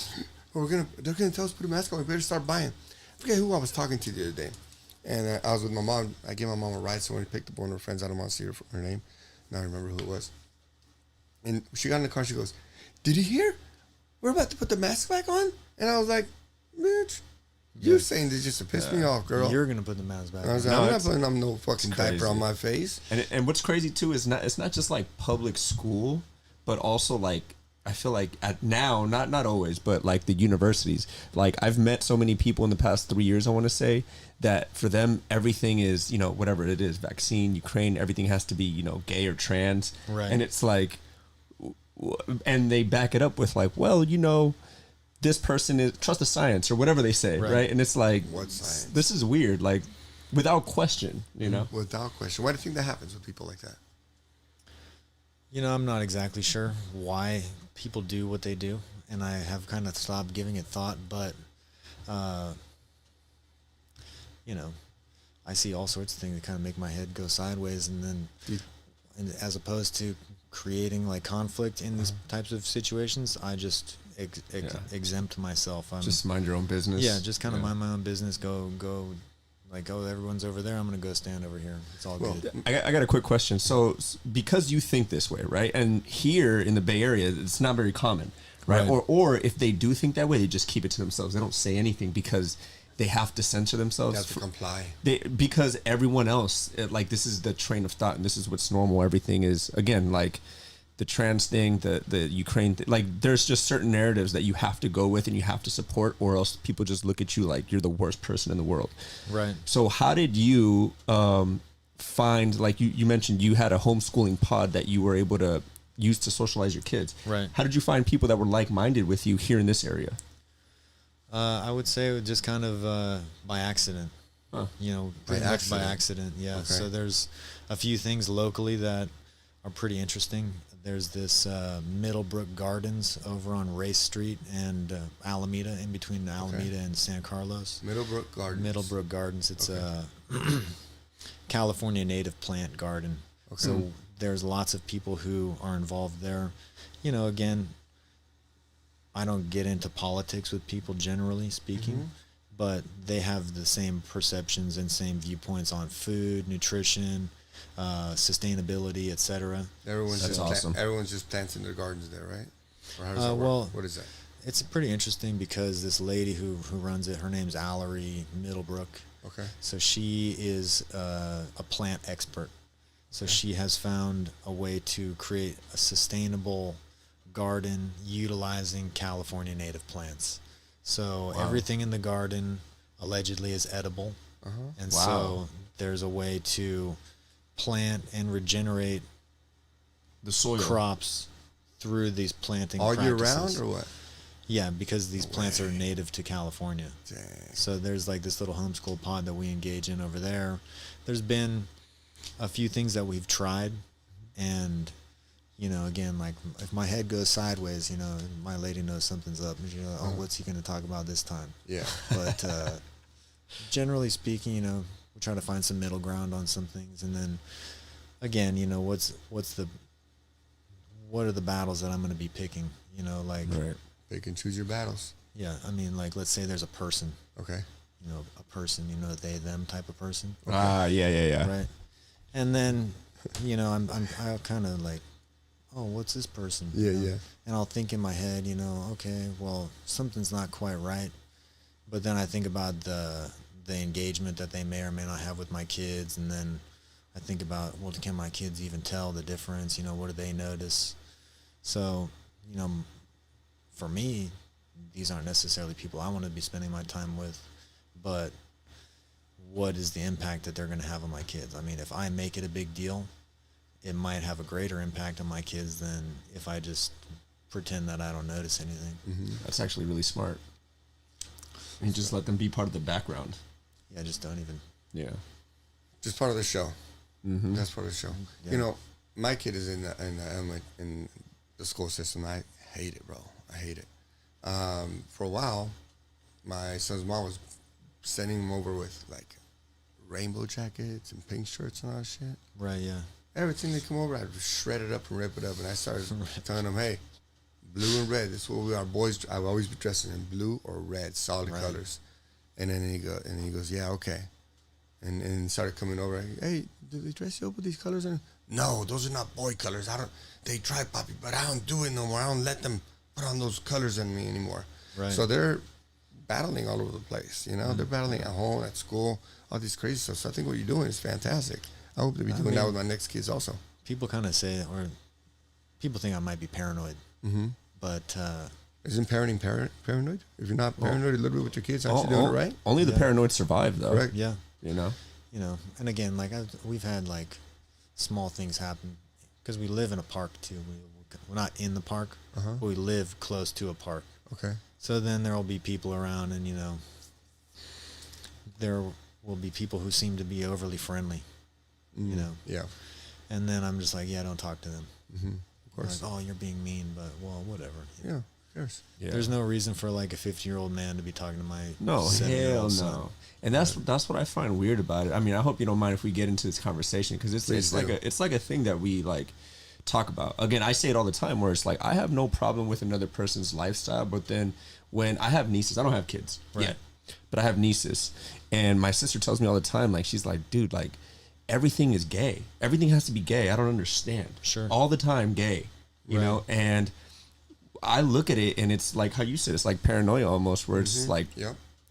They're gonna tell us to put a mask on. We better start buying. I forget who I was talking to the other day. And I was with my mom. I gave my mom a ride, so when we picked up one of her friends, I don't want to see her name. Now I remember who it was. And she got in the car. She goes, "Did you hear? We're about to put the mask back on." And I was like, "Bitch, you're saying this just to piss me off, girl." You're gonna put the mask back. And I was like, "I'm not putting on no fucking diaper on my face." And what's crazy too is it's not just like public school, but also like I feel like at now, not always, but like the universities, like I've met so many people in the past 3 years, I want to say, that for them, everything is, you know, whatever it is, vaccine, Ukraine, everything has to be, you know, gay or trans. Right. And it's like, and they back it up with like, well, you know, this person is, trust the science or whatever they say. Right. And it's like, What science? This is weird. Like without question, you know? Without question. Why do you think that happens with people like that? You know, I'm not exactly sure why people do what they do, and I have kind of stopped giving it thought, but, you know, I see all sorts of things that kind of make my head go sideways, and then, and as opposed to creating like conflict in these types of situations, I just exempt myself. Just mind your own business. Yeah, just kind of mind my own business, go, like, oh, everyone's over there, I'm going to go stand over here. It's all good. I got a quick question. So because you think this way, right? And here in the Bay Area, it's not very common, right? Or if they do think that way, they just keep it to themselves. They don't say anything because they have to censor themselves. They have to comply. Because everyone else, like this is the train of thought and this is what's normal. Everything is, again, like the trans thing, the Ukraine thing, like there's just certain narratives that you have to go with and you have to support, or else people just look at you like you're the worst person in the world. Right. So how did you find, like you mentioned you had a homeschooling pod that you were able to use to socialize your kids. Right. How did you find people that were like-minded with you here in this area? I would say it was just kind of by accident. Huh. You know, pretty much by accident. Yeah. Okay. So there's a few things locally that are pretty interesting. There's this Middlebrook Gardens over on Race Street and Alameda, in between Alameda and San Carlos. Middlebrook Gardens. Middlebrook Gardens. It's a California native plant garden. Okay. So there's lots of people who are involved there. You know, again, I don't get into politics with people generally speaking, but they have the same perceptions and same viewpoints on food, nutrition, sustainability, etc. That's awesome. Everyone's just planting their gardens there, right? Or how does that well, work? What is that? It's pretty interesting because this lady who runs it, her name's Allery Middlebrook. Okay. So she is a plant expert. So she has found a way to create a sustainable garden utilizing California native plants. So everything in the garden allegedly is edible. And so there's a way to plant and regenerate the soil crops through these planting all practices. year round or what? Yeah, because these plants are native to California. Dang. So there's like this little homeschool pod that we engage in over there. There's been a few things that we've tried, and you know, again, like if my head goes sideways, you know, my lady knows something's up, and she's like, oh, what's he going to talk about this time? Yeah. But generally speaking, you know, we try to find some middle ground on some things, and then again, you know, what are the battles that I'm going to be picking? You know, like pick and choose your battles. Yeah, I mean, like let's say there's a person. Okay. You know, a person. You know, they them type of person. Yeah. Right. And then, you know, I kind of like, oh, what's this person? Yeah, you know? yeah. And I'll think in my head, you know, okay, well, something's not quite right. But then I think about the engagement that they may or may not have with my kids, and then I think about, well, can my kids even tell the difference? You know, what do they notice? So, you know, for me, these aren't necessarily people I want to be spending my time with, but what is the impact that they're going to have on my kids? I mean, if I make it a big deal, it might have a greater impact on my kids than if I just pretend that I don't notice anything. That's actually really smart. And just let them be part of the background. Yeah, just don't even. Yeah. Just part of the show. That's part of the show. Yeah. You know, my kid is in the school system. I hate it, bro. I hate it. For a while, my son's mom was sending him over with like rainbow jackets and pink shirts and all that shit. Right, yeah. Everything they come over, I'd shred it up and rip it up. And I started telling them, hey, blue and red, this is what we are. Boys, I've always been dressing in blue or red, solid colors. And then he goes, yeah, okay. And started coming over, like, hey, do they dress you up with these colors? And no, those are not boy colors. They try, Poppy, but I don't do it no more. I don't let them put on those colors on me anymore. Right. So they're battling all over the place, you know? They're battling at home, at school, all these crazy stuff. So I think what you're doing is fantastic. I hope to be doing that with my next kids also. People kind of say, or people think I might be paranoid, But Isn't parenting paranoid? If you're not paranoid a little bit with your kids, aren't you doing it right? Only the paranoid survive, though. Correct. yeah, You know? and again, like we've had like small things happen because we live in a park too. We're not in the park, but we live close to a park. Okay. So then there will be people around, and there will be people who seem to be overly friendly. Yeah. And then I'm just like, yeah, don't talk to them. Of course. Like, oh, you're being mean, but well, whatever. Yeah. Of course. Yeah. There's no reason for like a 50-year-old man to be talking to my No, 7-year-old hell son. no. And that's what I find weird about it. I mean, I hope you don't mind if we get into this conversation because it's like a thing that we like talk about. Again, I say it all the time where it's like I have no problem with another person's lifestyle, but then when I have nieces, I don't have kids yet, but I have nieces, and my sister tells me all the time, like she's like, dude, like everything is gay. Everything has to be gay. I don't understand. Sure. All the time gay, you know, and I look at it and it's like how you said, it's like paranoia almost, where it's like,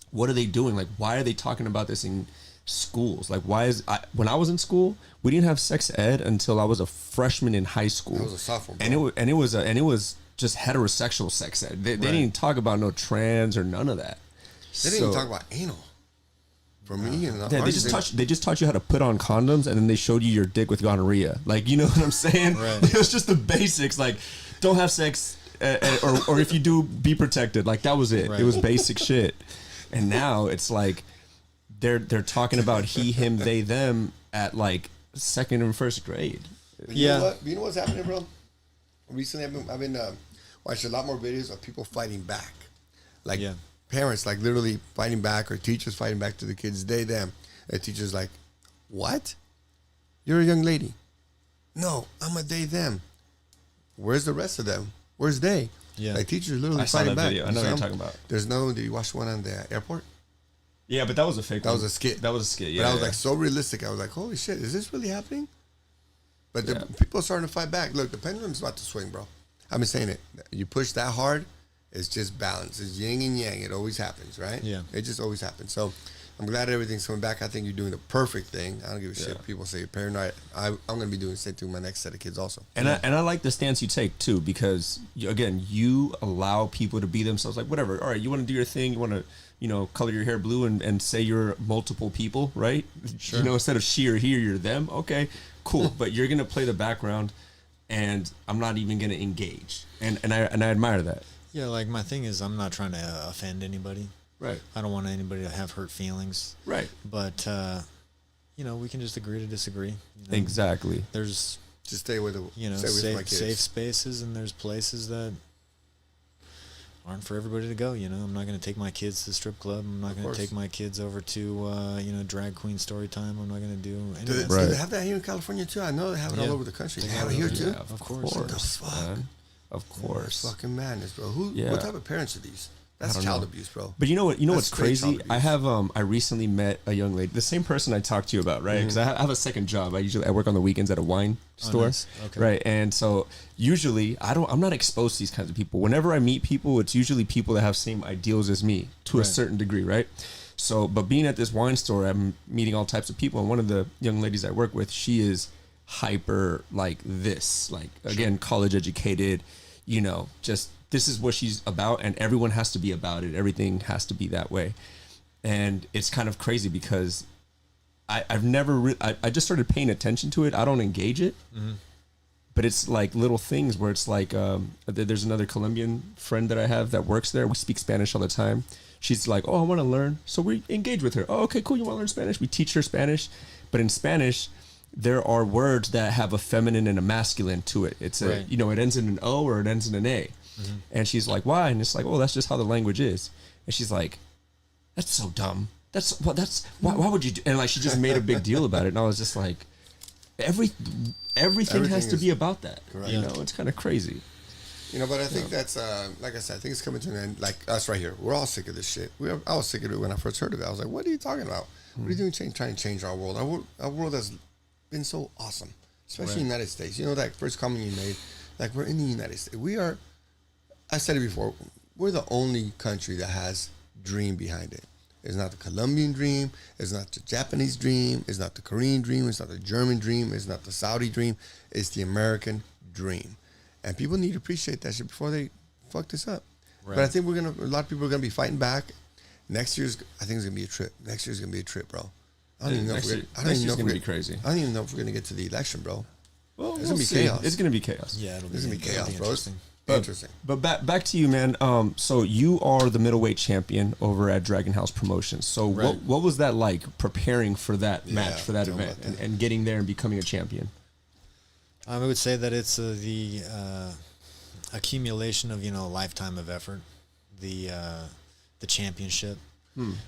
what are they doing? Like, why are they talking about this in schools? Like, when I was in school, we didn't have sex ed until I was a freshman in high school. I was a sophomore, bro. and it was just heterosexual sex ed. They didn't even talk about no trans or none of that. They didn't even talk about anal. For me, they just taught you how to put on condoms, and then they showed you your dick with gonorrhea. Like, you know what I'm saying? Right. It was just the basics. Like, don't have sex, or if you do, be protected. Like, that was it. Right. It was basic shit. And now it's like they're talking about he, him, they, them at like second and first grade. You know what? You know what's happening, bro? Recently, I've been watching a lot more videos of people fighting back, like parents, like literally fighting back, or teachers fighting back to the kids. They, them. And teachers like, what? You're a young lady. No, I'm a they, them. Where's the rest of them? Where's they? Yeah. Like teachers literally I saw fighting that back. video. I know what you're talking about. Did you watch one on the airport? Yeah, but that was a fake. That was a skit. That was a skit. Yeah, but I was like so realistic. I was like, holy shit, is this really happening? But the people are starting to fight back. Look, the pendulum's about to swing, bro. I've been saying it. You push that hard, it's just balance. It's yin and yang. It always happens, right? Yeah. It just always happens. So I'm glad everything's coming back. I think you're doing the perfect thing. I don't give a shit if people say you're paranoid. I'm going to be doing the same thing with my next set of kids also. And I like the stance you take too, because again, you allow people to be themselves. Like, whatever. All right, you want to do your thing. You want to, color your hair blue and say you're multiple people, right? Sure. Instead of she or he or you're them. Okay, cool. But you're gonna play the background, and I'm not even gonna engage. And I admire that. Yeah, like my thing is, I'm not trying to offend anybody. Right. I don't want anybody to have hurt feelings. Right. But we can just agree to disagree. Exactly. There's just stay with safe spaces, and there's places that aren't for everybody to go. I'm not going to take my kids to the strip club. I'm not going to take my kids over to drag queen story time. I'm not going to do any do of that. Do they have that here in California too? I know they have it all over the country. They have it here too. Yeah, of course. What the fuck? Man. Of course. Fucking madness, bro. What type of parents are these? That's child abuse, bro. But you know what's crazy? I recently met a young lady, the same person I talked to you about, right? Because I have a second job. I work on the weekends at a wine store, nice. Okay. right? And so usually I'm not exposed to these kinds of people. Whenever I meet people, it's usually people that have same ideals as me to a certain degree, right? So, but being at this wine store, I'm meeting all types of people. And one of the young ladies I work with, she is hyper like this, like again, college educated, just. This is what she's about, and everyone has to be about it. Everything has to be that way. And it's kind of crazy because I've never I just started paying attention to it. I don't engage it, but it's like little things where it's like there's another Colombian friend that I have that works there. We speak Spanish all the time. She's like, oh, I want to learn. So we engage with her. Oh, okay, cool. You want to learn Spanish? We teach her Spanish. But in Spanish, there are words that have a feminine and a masculine to it. It's it ends in an O or it ends in an A. Mm-hmm. And she's like, why? And it's like, oh, that's just how the language is. And she's like, that's so dumb. Why would you do? And like, she just made a big deal about it. And I was just like, everything has to be about that. Correct. It's kind of crazy. But I think that's, like I said, I think it's coming to an end. Like us right here, we're all sick of this shit. I was sick of it when I first heard of it. I was like, what are you talking about? What are you doing trying to change our world? Our world has been so awesome, especially in the United States. That first comment you made, like we're in the United States. I said it before, we're the only country that has dream behind it. It's not the Colombian dream. It's not the Japanese dream. It's not the Korean dream. It's not the German dream. It's not the Saudi dream. It's the American dream. And people need to appreciate that shit before they fuck this up. Right. But I think a lot of people are gonna be fighting back. Next year's, I think it's gonna be a trip. Next year's gonna be a trip, bro. I don't even know if we're gonna be crazy. I don't even know if we're gonna get to the election, bro. Well, it's gonna be chaos. It's gonna be chaos. Yeah, It's gonna be chaos, bro. Interesting. Interesting. But back to you, man. So you are the middleweight champion over at Dragon House Promotions. So Right. what was that like preparing for that match, for that tell me event, about that. and getting there and becoming a champion? I would say that it's the accumulation of a lifetime of effort. The championship.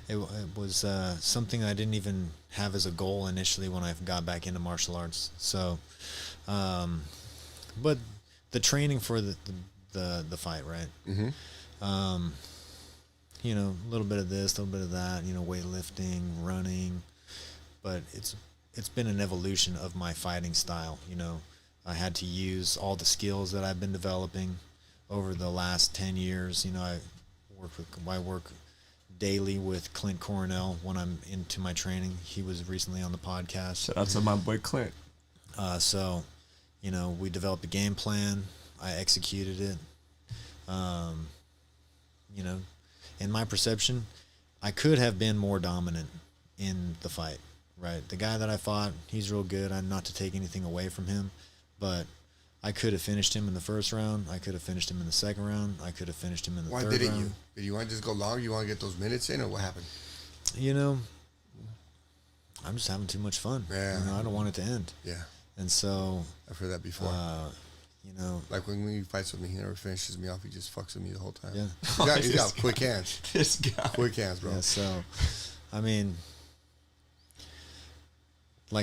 It was something I didn't even have as a goal initially when I got back into martial arts. So, but the training for the fight, right? Mm-hmm. A little bit of this, a little bit of that. Weightlifting, running, but it's been an evolution of my fighting style. I had to use all the skills that I've been developing over the last 10 years. I work daily with Clint Coronel when I'm into my training. He was recently on the podcast. Shout out to my boy Clint. So, we developed a game plan. I executed it. In my perception, I could have been more dominant in the fight, right? The guy that I fought, he's real good. I'm not to take anything away from him, but I could have finished him in the first round. I could have finished him in the second round. I could have finished him in the third round. Why didn't you? Did you want to just go long? You want to get those minutes in, or what happened? I'm just having too much fun. Yeah. I don't want it to end. Yeah. And so, I've heard that before. Like when he fights with me, he never finishes me off. He just fucks with me the whole time. Yeah. He's got quick hands. This guy. Quick hands, bro. Yeah, so, I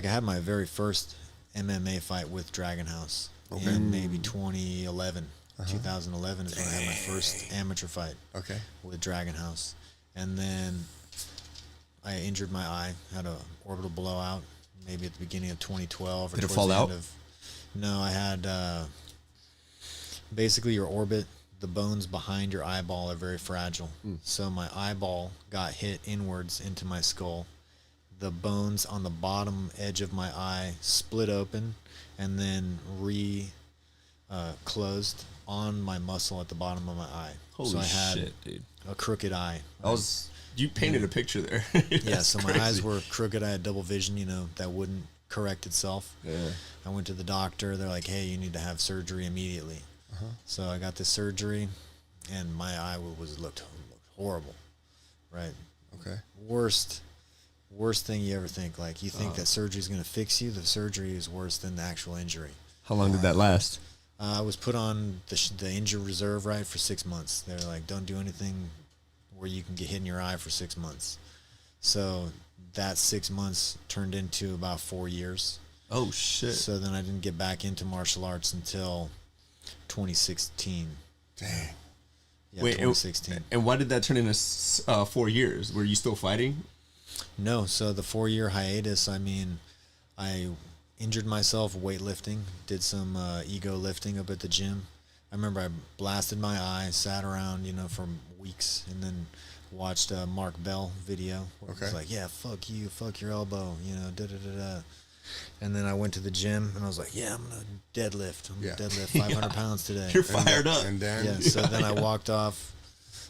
had my very first MMA fight with Dragon House in maybe 2011. 2011 is when I had my first amateur fight with Dragon House. And then I injured my eye, had an orbital blowout, maybe at the beginning of 2012. Did it fall out? No, I had basically your orbit, the bones behind your eyeball are very fragile. So my eyeball got hit inwards into my skull. The bones on the bottom edge of my eye split open and then closed on my muscle at the bottom of my eye. Holy so I had shit, dude. a crooked eye. You painted a picture there. Yeah, so my eyes were crooked. I had double vision, that wouldn't correct itself. Yeah. I went to the doctor. They're like, hey, you need to have surgery immediately. So I got this surgery, and my eye looked horrible, right? Okay. Worst thing you ever think. Like, you think that surgery is going to fix you. The surgery is worse than the actual injury. How long did that last? I was put on the injured reserve, right, for 6 months. They're like, don't do anything where you can get hit in your eye for 6 months. So that 6 months turned into about 4 years. Oh, shit. So then I didn't get back into martial arts until 2016. Dang. Yeah, Wait, 2016. And why did that turn into 4 years? Were you still fighting? No, so the 4-year hiatus, I injured myself weightlifting, did some ego lifting up at the gym. I remember I blasted my eye, sat around, for weeks, and then watched a Mark Bell video where it was like, yeah, fuck you, fuck your elbow, da-da-da-da. And then I went to the gym, and I was like, yeah, I'm going to deadlift. I'm going to deadlift 500 pounds today. You're fired up. And then, Yeah, so then I walked off,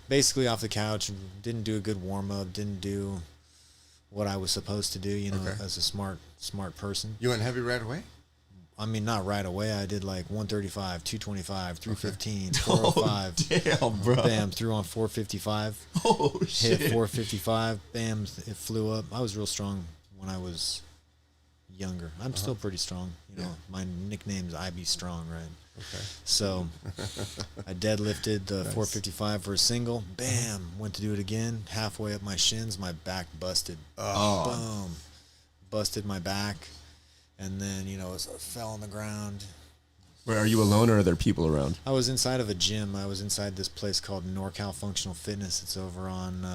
basically off the couch, didn't do a good warm-up, didn't do what I was supposed to do, as a smart person. You went heavy right away? Not right away. I did like 135, 225, 315, 405. Damn, bro. Bam, threw on 455. Oh, shit. Hit 455. Bam, it flew up. I was real strong when I was younger. I'm still pretty strong. My nickname's I Be Strong, right? Okay. So I deadlifted the 455 for a single. Bam, went to do it again. Halfway up my shins, my back busted. Oh. Boom. Busted my back. And then, I fell on the ground. Where are you alone, or are there people around? I was inside of a gym. I was inside this place called NorCal Functional Fitness. It's over on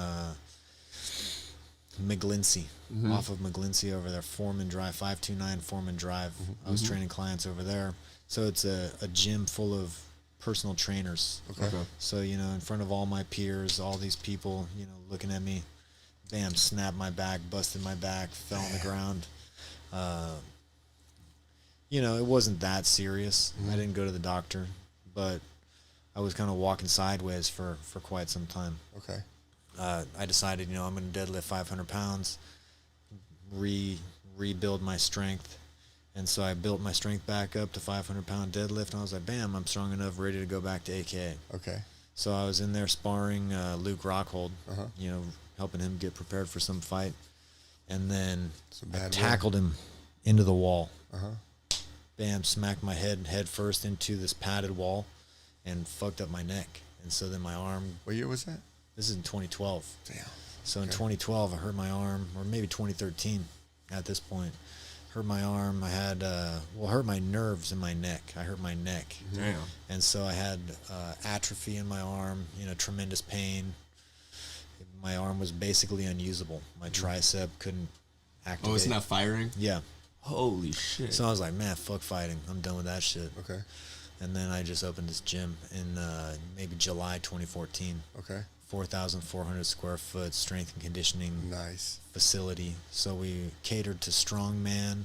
McGlincy, off of McGlincy over there, Foreman Drive, 529 Foreman Drive. I was training clients over there. So it's a gym full of personal trainers. Okay. So, in front of all my peers, all these people, looking at me, bam, snapped my back, busted my back, fell on the ground. It wasn't that serious. I didn't go to the doctor, but I was kind of walking sideways for quite some time. Okay. I decided, I'm going to deadlift 500 pounds, rebuild my strength. And so I built my strength back up to 500-pound deadlift, and I was like, bam, I'm strong enough, ready to go back to AKA. Okay. So I was in there sparring Luke Rockhold, helping him get prepared for some fight. And then I tackled him into the wall. Bam, smacked my head first into this padded wall and fucked up my neck. And so then my arm... What year was that? This is in 2012. Damn. So in 2012, I hurt my arm, or maybe 2013 at this point. Hurt my arm. I had, hurt my nerves in my neck. I hurt my neck. Damn. And so I had atrophy in my arm, tremendous pain. My arm was basically unusable. My tricep couldn't activate. Oh, it's not firing? Yeah. Holy shit. So I was like, man, fuck fighting. I'm done with that shit. Okay. And then I just opened this gym in maybe July 2014. Okay. 4,400 square foot strength and conditioning facility. So we catered to strongman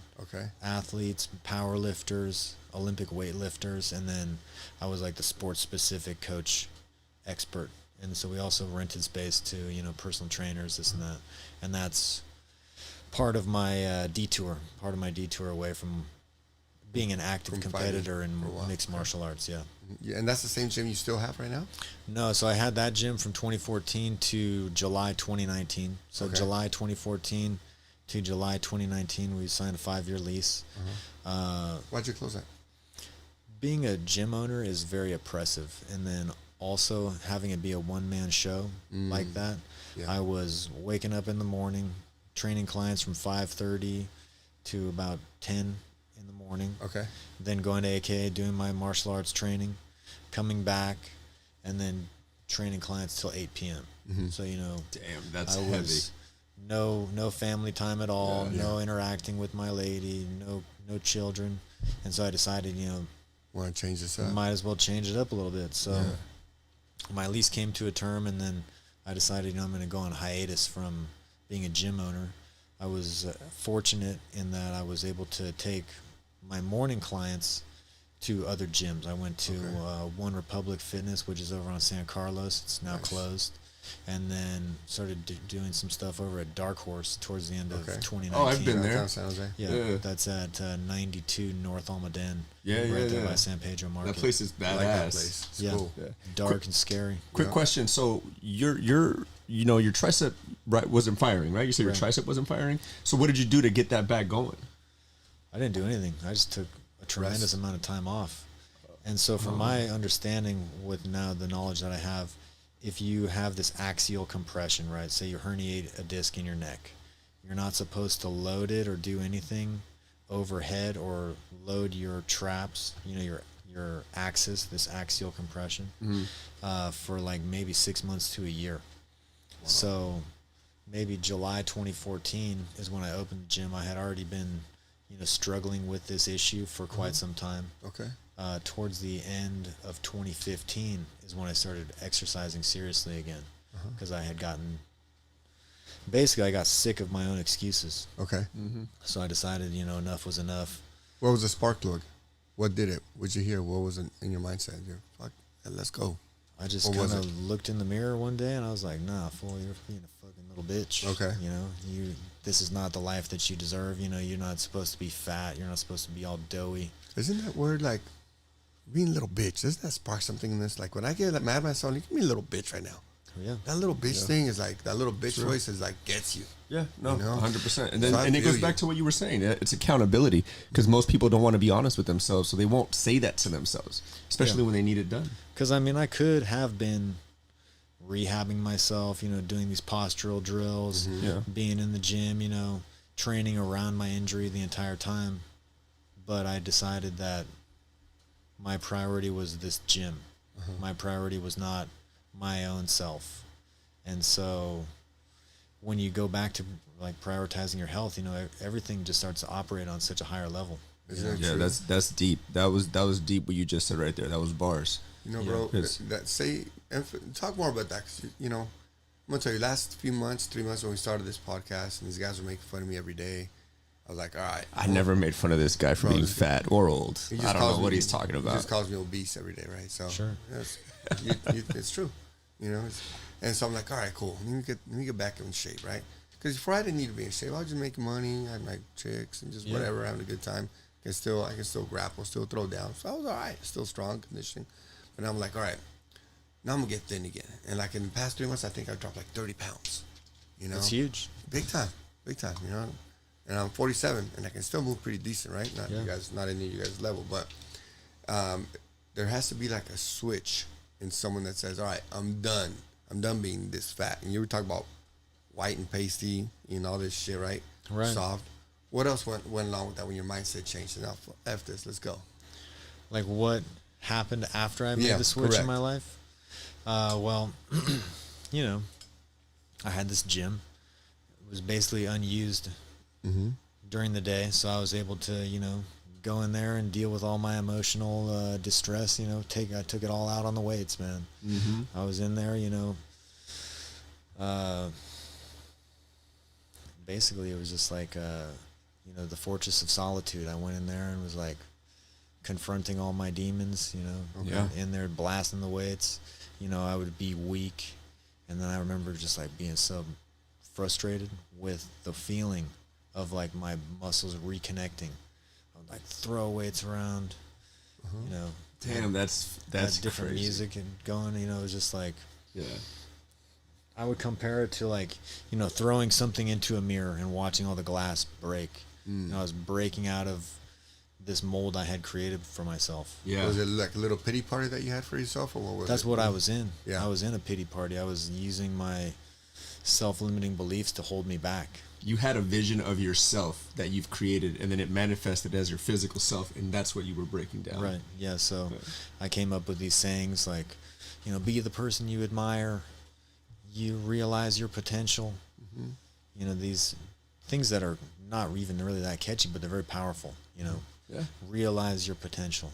athletes, power lifters, Olympic weightlifters, and then I was like the sports specific coach expert. And so we also rented space to, personal trainers, this and that. And that's part of my detour away from being an active competitor in mixed martial arts. Yeah. And that's the same gym you still have right now? No, so I had that gym from 2014 to July 2019. So July 2014 to July 2019, we signed a 5-year lease. Why'd you close that? Being a gym owner is very oppressive. And then also having it be a one-man show like that. Yeah. I was waking up in the morning, training clients from 5:30 to about 10 in the morning. Okay. Then going to AKA, doing my martial arts training, coming back, and then training clients till 8 p.m. So, damn, that's I heavy. Was no family time at all, no interacting with my lady, no children. And so I decided, want to change this up? Might as well change it up a little bit. So my lease came to a term, and then I decided, I'm going to go on hiatus from being a gym owner. I was fortunate in that I was able to take my morning clients to other gyms. I went to One Republic Fitness, which is over on San Carlos. It's now closed. And then started doing some stuff over at Dark Horse towards the end of 2019. Oh, I've been there. Yeah, that's at 92 North Almaden. Right there by San Pedro Market. That place is badass. I like that place. It's cool. Dark and scary. Quick question. So your tricep wasn't firing, right? You said your tricep wasn't firing. So what did you do to get that back going? I didn't do anything. I just took a tremendous amount of time off. And so from my understanding with now the knowledge that I have, if you have this axial compression, right, say you herniate a disc in your neck, you're not supposed to load it or do anything overhead or load your traps, your axis, this axial compression, for like maybe 6 months to a year. Wow. So maybe July 2014 is when I opened the gym. I had already been, struggling with this issue for quite some time. Okay. Towards the end of 2015 is when I started exercising seriously again, because I had I got sick of my own excuses. Okay. So I decided, enough was enough. What was the spark plug? What did it? What'd you hear? What was in your mindset? Fuck, let's go. I just kind of looked in the mirror one day and I was like, nah, fool, you're being a fucking little bitch. Okay. This is not the life that you deserve. You're not supposed to be fat. You're not supposed to be all doughy. Isn't that word like being a little bitch? Doesn't that spark something in this? Like when I get mad at myself, give me a little bitch right now. Yeah. That little bitch thing is like, that little bitch voice is like, gets you. Yeah, no, 100%. And then and it goes back to what you were saying. It's accountability, because most people don't want to be honest with themselves, so they won't say that to themselves, especially when they need it done. Because, I could have been rehabbing myself, doing these postural drills, being in the gym, training around my injury the entire time. But I decided that my priority was this gym. My priority was not my own self. And so when you go back to like prioritizing your health, everything just starts to operate on such a higher level. Yeah, that's deep. That was deep what you just said right there. That was bars. Bro, talk more about that. 'Cause, I'm gonna tell you, last 3 months when we started this podcast, and these guys were making fun of me every day. I was like, all right. I never made fun of this guy for being fat or old. I don't know what he's talking about. He just calls me obese every day, right? So sure. It's true, you know. And so I'm like, all right, cool. Let me get back in shape, right? Because before I didn't need to be in shape. I was just making money, I had my chicks, and just whatever, having a good time. I can still grapple, still throw down. So I was all right, still strong conditioning. But I'm like, all right, now I'm gonna get thin again. And like in the past 3 months, I think I dropped like 30 pounds. You know, It's huge. big time. You know, and I'm 47, and I can still move pretty decent, right? Not any of you guys' level, but there has to be like a switch in someone that says, all right, I'm done being this fat. And you were talking about white and pasty and all this shit, right? Right. Soft. What else went along with that when your mindset changed? Now, F this, let's go. Like what happened after I made the switch in my life? Well, you know, I had this gym. It was basically unused during the day, so I was able to, you know, go in there and deal with all my emotional distress. You know, I took it all out on the weights, man. I was in there, you know. Basically, it was just like, you know, the fortress of solitude. I went in there and was like confronting all my demons, you know, in there blasting the weights. You know, I would be weak. And then I remember just like being so frustrated with the feeling of like my muscles reconnecting. I would like throw weights around, you know. Damn, that's different crazy. music and going, you know, it was just like, I would compare it to like, you know, throwing something into a mirror and watching all the glass break. You know, I was breaking out of this mold I had created for myself. Yeah. Was it like a little pity party that you had for yourself, or what was it? That's what I was in. Yeah. I was in a pity party. I was using my self-limiting beliefs to hold me back. You had a vision of yourself that you've created, and then it manifested as your physical self, and that's what you were breaking down. Right. Yeah. So I came up with these sayings like, you know, be the person you admire. You realize your potential. You know, these things that are not even really that catchy, but they're very powerful. You know, realize your potential.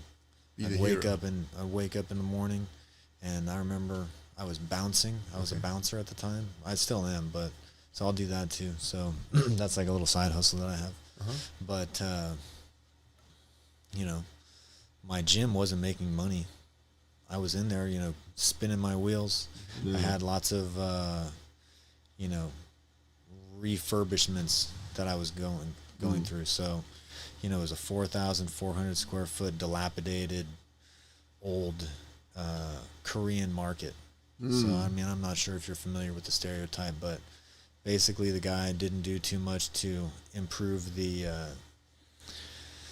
I'd wake up in the morning, and I remember I was bouncing. I was a bouncer at the time. I still am, but so I'll do that too. So that's like a little side hustle that I have. But you know, my gym wasn't making money. I was in there, you know, spinning my wheels. I had lots of, you know, refurbishments that I was going through. So, you know, it was a 4,400 square foot dilapidated old Korean market. So, I mean, I'm not sure if you're familiar with the stereotype, but basically the guy didn't do too much to improve the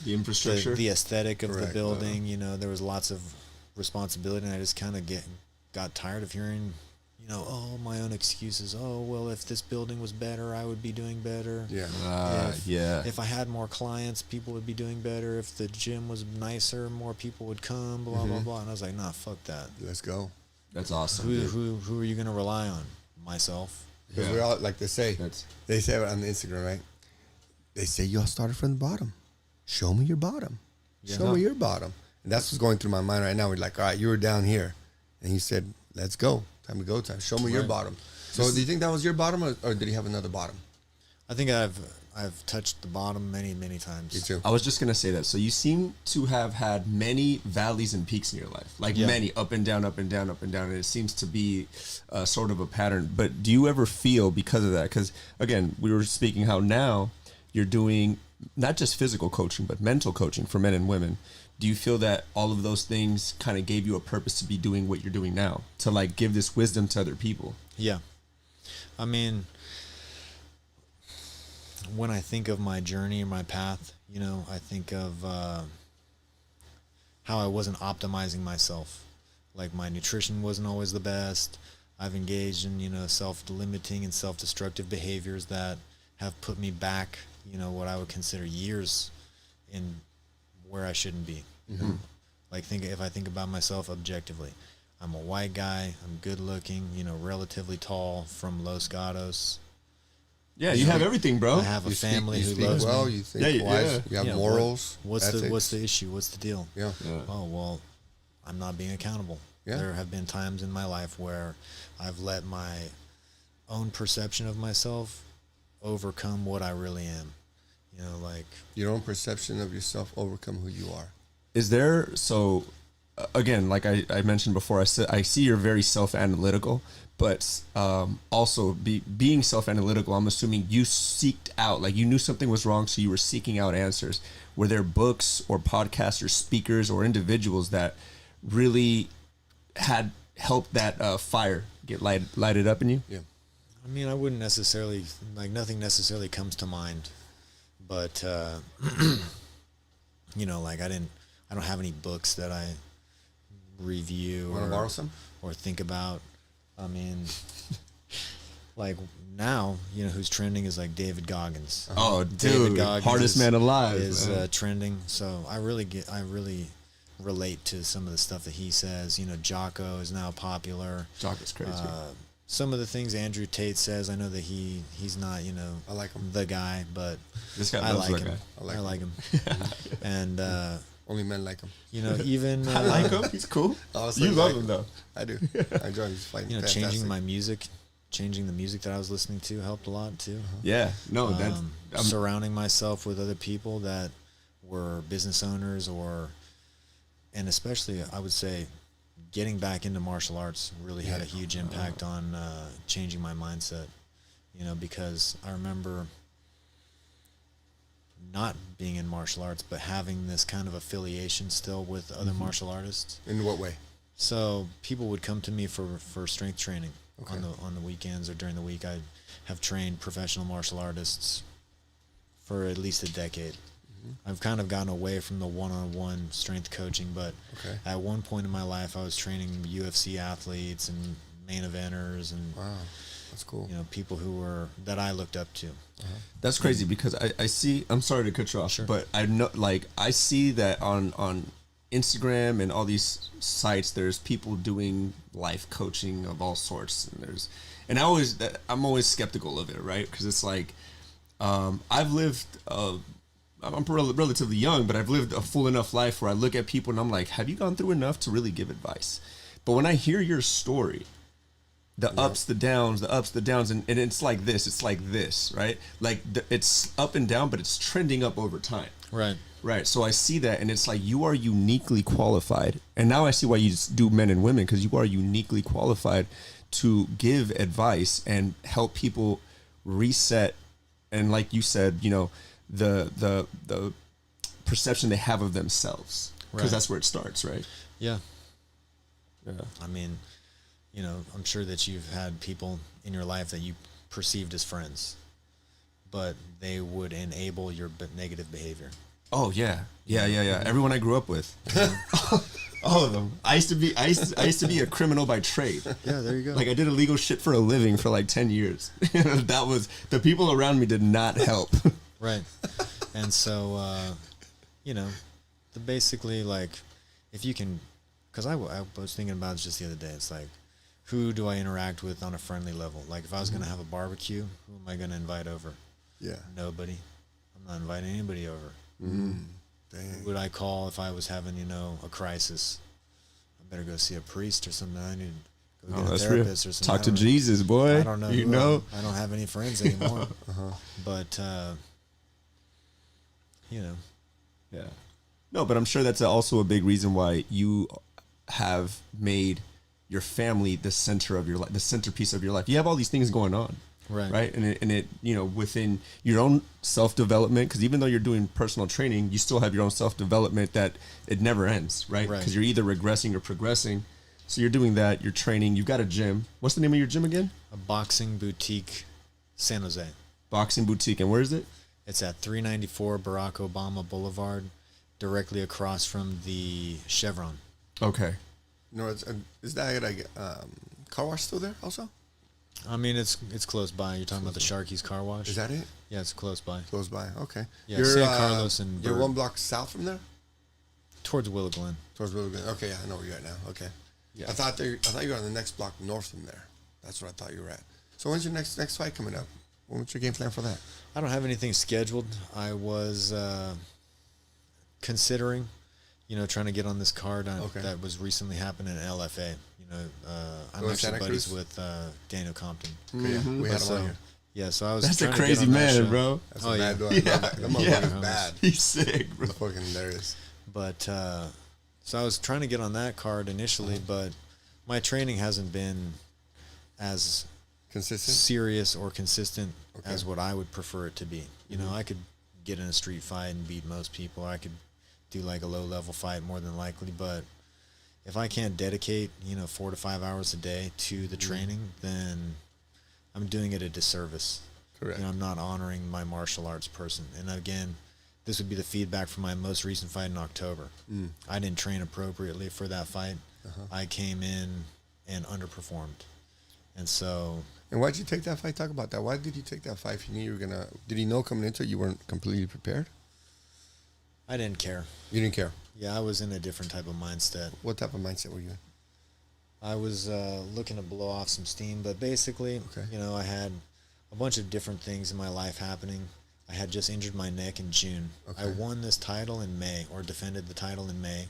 infrastructure, the aesthetic of the building. You know, there was lots of responsibility, and I just kind of got tired of hearing, you know, my own excuses. Oh, well, if this building was better, I would be doing better. If I had more clients, people would be doing better. If the gym was nicer, more people would come, blah, blah, blah. And I was like, nah, fuck that. Let's go. That's awesome. Who are you going to rely on? Myself. Because we're all, like they say it on Instagram, right? They say you all started from the bottom. Show me your bottom. Show me your bottom. And that's what's going through my mind right now. We're like, all right, you were down here. And he said, let's go. Time to go time. Show me your bottom. So do you think that was your bottom, or did he have another bottom? I think I've touched the bottom many, many times. Me too. I was just going to say that. So you seem to have had many valleys and peaks in your life. Like many, up and down, up and down, up and down. And it seems to be sort of a pattern. But do you ever feel, because of that, because, again, we were speaking how now you're doing not just physical coaching, but mental coaching for men and women. Do you feel that all of those things kind of gave you a purpose to be doing what you're doing now, to like give this wisdom to other people? Yeah. I mean, when I think of my journey and my path, you know, I think of how I wasn't optimizing myself. Like my nutrition wasn't always the best. I've engaged in, you know, self-limiting and self-destructive behaviors that have put me back, you know, what I would consider years in where I shouldn't be. You know? Like if I think about myself objectively, I'm a white guy, I'm good looking, you know, relatively tall, from Los Gatos. Yeah, you have everything, bro. I have a family who loves well, me. You think wise. You have morals. What's the issue? What's the deal? Yeah. Oh, well, I'm not being accountable. Yeah. There have been times in my life where I've let my own perception of myself overcome what I really am. You know, like your own perception of yourself overcome who you are. Is there, so again, like I mentioned before, I see you're very self-analytical, but also being self-analytical, I'm assuming you seeked out, like you knew something was wrong, so you were seeking out answers. Were there books or podcasts or speakers or individuals that really had helped that fire get lighted up in you? Yeah. I mean, I wouldn't necessarily, like, nothing necessarily comes to mind, but, you know, like I don't have any books that I review Want to borrow some? or think about. I mean, like now, you know, who's trending is like David Goggins. Oh, David dude, Goggins hardest man alive is trending. So I really relate to some of the stuff that he says. You know, Jocko is now popular. Jocko's crazy. Some of the things Andrew Tate says, I know that he's not, you know, I like him. the guy, but This guy I loves like that him. guy. I like him. And Only men like him. you know, even I like him. He's cool. Honestly, You love him though. I do. I enjoy his fighting. you know, Fantastic. changing the music that I was listening to helped a lot too. Yeah. No, that's Surrounding myself with other people that were business owners and especially I would say getting back into martial arts really had a huge impact on changing my mindset, you know, because I remember not being in martial arts, but having this kind of affiliation still with other martial artists. In what way? So people would come to me for strength training Okay. on the weekends or during the week. I have trained professional martial artists for at least a decade. I've kind of gotten away from the one-on-one strength coaching, but Okay. at one point in my life, I was training UFC athletes and main eventers and Wow, that's cool. you know, people who were that I looked up to. That's crazy because I see. I'm sorry to cut you off, but I know, like, I see that on Instagram and all these sites, there's people doing life coaching of all sorts, and I'm always skeptical of it, right? Because it's like I've lived. I'm relatively young, but I've lived a full enough life where I look at people and I'm like, have you gone through enough to really give advice? But when I hear your story, the ups, the downs, and it's like this, right? Like it's up and down, but it's trending up over time. Right. So I see that, and it's like you are uniquely qualified. And now I see why you do men and women, because you are uniquely qualified to give advice and help people reset. And like you said, you know, the perception they have of themselves, because that's where it starts, right? Yeah. I mean, you know, I'm sure that you've had people in your life that you perceived as friends, but they would enable your negative behavior. Oh yeah. Everyone I grew up with, all of them. I used to be a criminal by trade. Yeah, there you go. Like I did illegal shit for a living for like 10 years. That was, the people around me did not help. Right. And so, you know, basically, like, if you can, because I was thinking about it just the other day. It's like, who do I interact with on a friendly level? Like, if I was going to have a barbecue, who am I going to invite over? Yeah. Nobody. I'm not inviting anybody over. Dang. Who would I call if I was having, you know, a crisis? I better go see a priest or something. I need to go get a therapist or something. Talk to Jesus, boy. I don't know. You know? I don't have any friends anymore. But, you know. Yeah. No, but I'm sure that's also a big reason why you have made your family the center of your life, the centerpiece of your life. You have all these things going on. Right. And it, you know, within your own self-development, because even though you're doing personal training, you still have your own self-development that it never ends, right? Because you're either regressing or progressing. So you're doing that, you're training, you've got a gym. What's the name of your gym again? A boxing boutique, San Jose. Boxing boutique. And where is it? It's at 394 Barack Obama Boulevard, directly across from the Chevron. Okay. No, is that like car wash still there also? I mean, it's close by. You're talking about the Sharky's Car Wash? Is that it? Yeah, it's close by. Close by. Okay. Yeah, San Carlos and you're Bird. 1 block south from there. Towards Willow Glen. Towards Willow Glen. Okay, I know where you're at now. Okay. Yeah. I thought you were on the next block north from there. That's where I thought you were at. So when's your next fight coming up? What's your game plan for that? I don't have anything scheduled. I was considering, you know, trying to get on this card that was recently happening in LFA. You know, I'm actually buddies with Daniel Compton. Mm-hmm. We had him on here. Yeah, so I was. That's a trying to crazy get on that man, show. bro. That's a bad dude. That motherfucker's bad. He's sick, bro. That's fucking hilarious. But So I was trying to get on that card initially, but my training hasn't been as Consistent? serious or consistent as what I would prefer it to be. You know, I could get in a street fight and beat most people. I could do like a low-level fight more than likely, but if I can't dedicate, 4 to 5 hours a day to the training, then I'm doing it a disservice. Correct. I'm not honoring my martial arts person. And again, this would be the feedback from my most recent fight in October. I didn't train appropriately for that fight. I came in and underperformed. And so... And why'd you take that fight? Talk about that. Why did you take that fight if you knew you were going to... Did you know coming into it you weren't completely prepared? I didn't care. You didn't care? Yeah, I was in a different type of mindset. What type of mindset were you in? I was looking to blow off some steam, but basically, I had a bunch of different things in my life happening. I had just injured my neck in June. I won this title in May, or defended the title in May.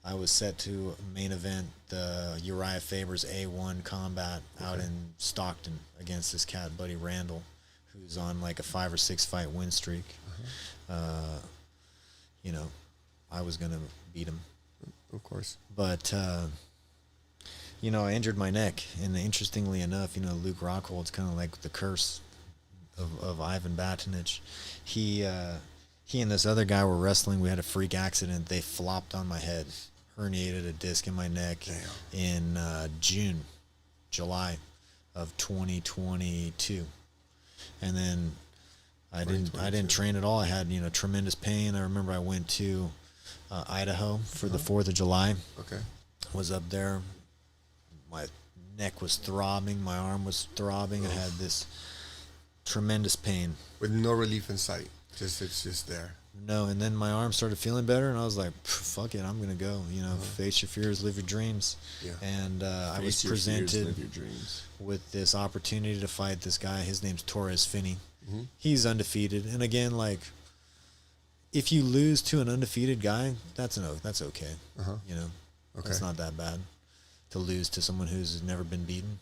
I was set to main event the Uriah Faber's A1 combat out in Stockton against this cat, Buddy Randall, who's on like a 5 or 6 fight win streak. I was going to beat him. Of course. But, I injured my neck. And interestingly enough, Luke Rockhold's kind of like the curse of Ivan Batinich. He and this other guy were wrestling. We had a freak accident. They flopped on my head, herniated a disc in my neck in July of 2022. And then I didn't train at all. I had, tremendous pain. I remember I went to Idaho for the 4th of July. Was up there. My neck was throbbing. My arm was throbbing. I had this tremendous pain. With no relief in sight. It's just there. No, and then my arm started feeling better, and I was like, fuck it, I'm going to go. Face your fears, live your dreams. Yeah. And I was presented with this opportunity to fight this guy. His name's Torres Finney. He's undefeated. And again, like, if you lose to an undefeated guy, that's okay. It's not that bad to lose to someone who's never been beaten.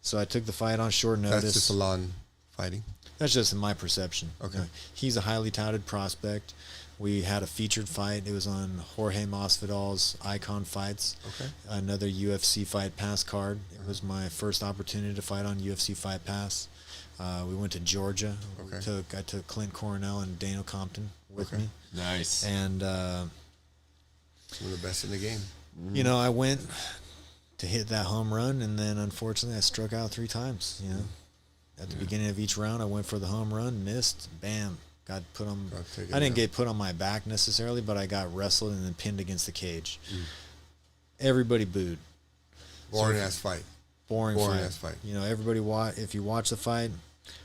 So I took the fight on short notice. That's just a law in fighting? That's just in my perception. He's a highly touted prospect. We had a featured fight. It was on Jorge Masvidal's Icon Fights. Another UFC Fight Pass card. It was my first opportunity to fight on UFC Fight Pass. We went to Georgia. I took Clint Coronel and Daniel Compton with me. Nice. And one of the best in the game. I went to hit that home run, and then unfortunately I struck out 3 times. At the beginning of each round, I went for the home run, missed, bam, got put on. I didn't get put on my back necessarily, but I got wrestled and then pinned against the cage. Everybody booed. Boring ass fight. Boring ass fight. Everybody if you watch the fight,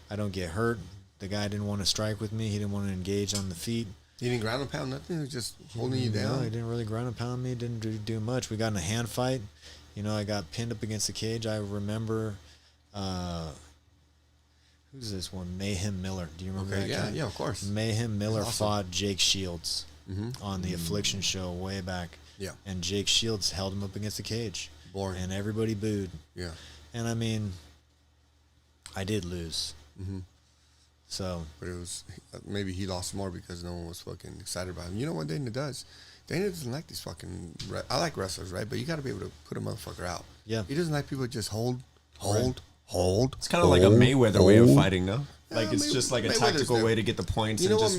I don't get hurt. The guy didn't want to strike with me. He didn't want to engage on the feet. He didn't ground and pound nothing. He was just holding you down. No, he didn't really ground and pound me. Didn't do much. We got in a hand fight. I got pinned up against the cage. I remember. Who's this one? Mayhem Miller. Do you remember that guy? Yeah, of course. Mayhem Miller fought Jake Shields on the Affliction show way back. Yeah. And Jake Shields held him up against the cage. Boring. And everybody booed. Yeah. And I mean, I did lose. So. But it was, maybe he lost more because no one was fucking excited about him. You know what Dana does? Dana doesn't like these fucking, I like wrestlers, right? But you got to be able to put a motherfucker out. Yeah. He doesn't like people to just hold. It's kind of like a Mayweather way of fighting, no? Like it's just like a tactical way to get the points and just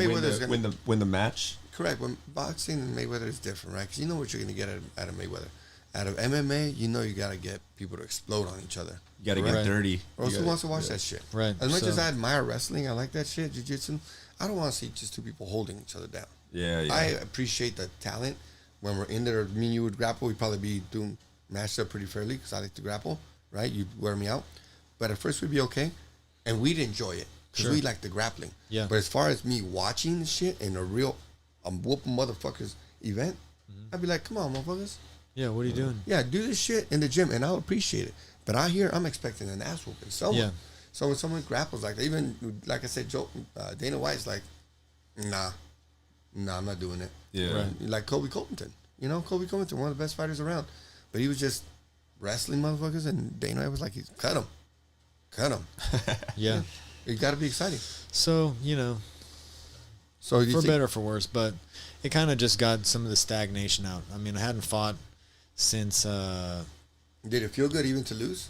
win the match. Correct. When boxing and Mayweather is different, right? Because you know what you're going to get out of Mayweather. Out of MMA, you got to get people to explode on each other. You got to get dirty. Or else who wants to watch that shit? Right. As much as I admire wrestling, I like that shit, jiu-jitsu, I don't want to see just 2 people holding each other down. Yeah. I appreciate the talent. When we're in there, me and you would grapple, we'd probably be doing matched up pretty fairly because I like to grapple, right? You'd wear me out. But at first we'd be okay, and we'd enjoy it because we like the grappling. Yeah. But as far as me watching the shit in a real, whooping motherfuckers event, I'd be like, come on, motherfuckers. Yeah, what are you doing? Yeah, do this shit in the gym, and I'll appreciate it. But out here, I'm expecting an ass whooping. So when someone grapples like that, even like I said, Dana White's like, nah, I'm not doing it. Yeah. Right. Like Kobe Covington. Kobe Covington, one of the best fighters around. But he was just wrestling motherfuckers, and Dana White was like, cut him. Yeah. It got to be exciting. So, So do you for think, better or for worse, but it kind of just got some of the stagnation out. I mean, I hadn't fought since. did it feel good even to lose?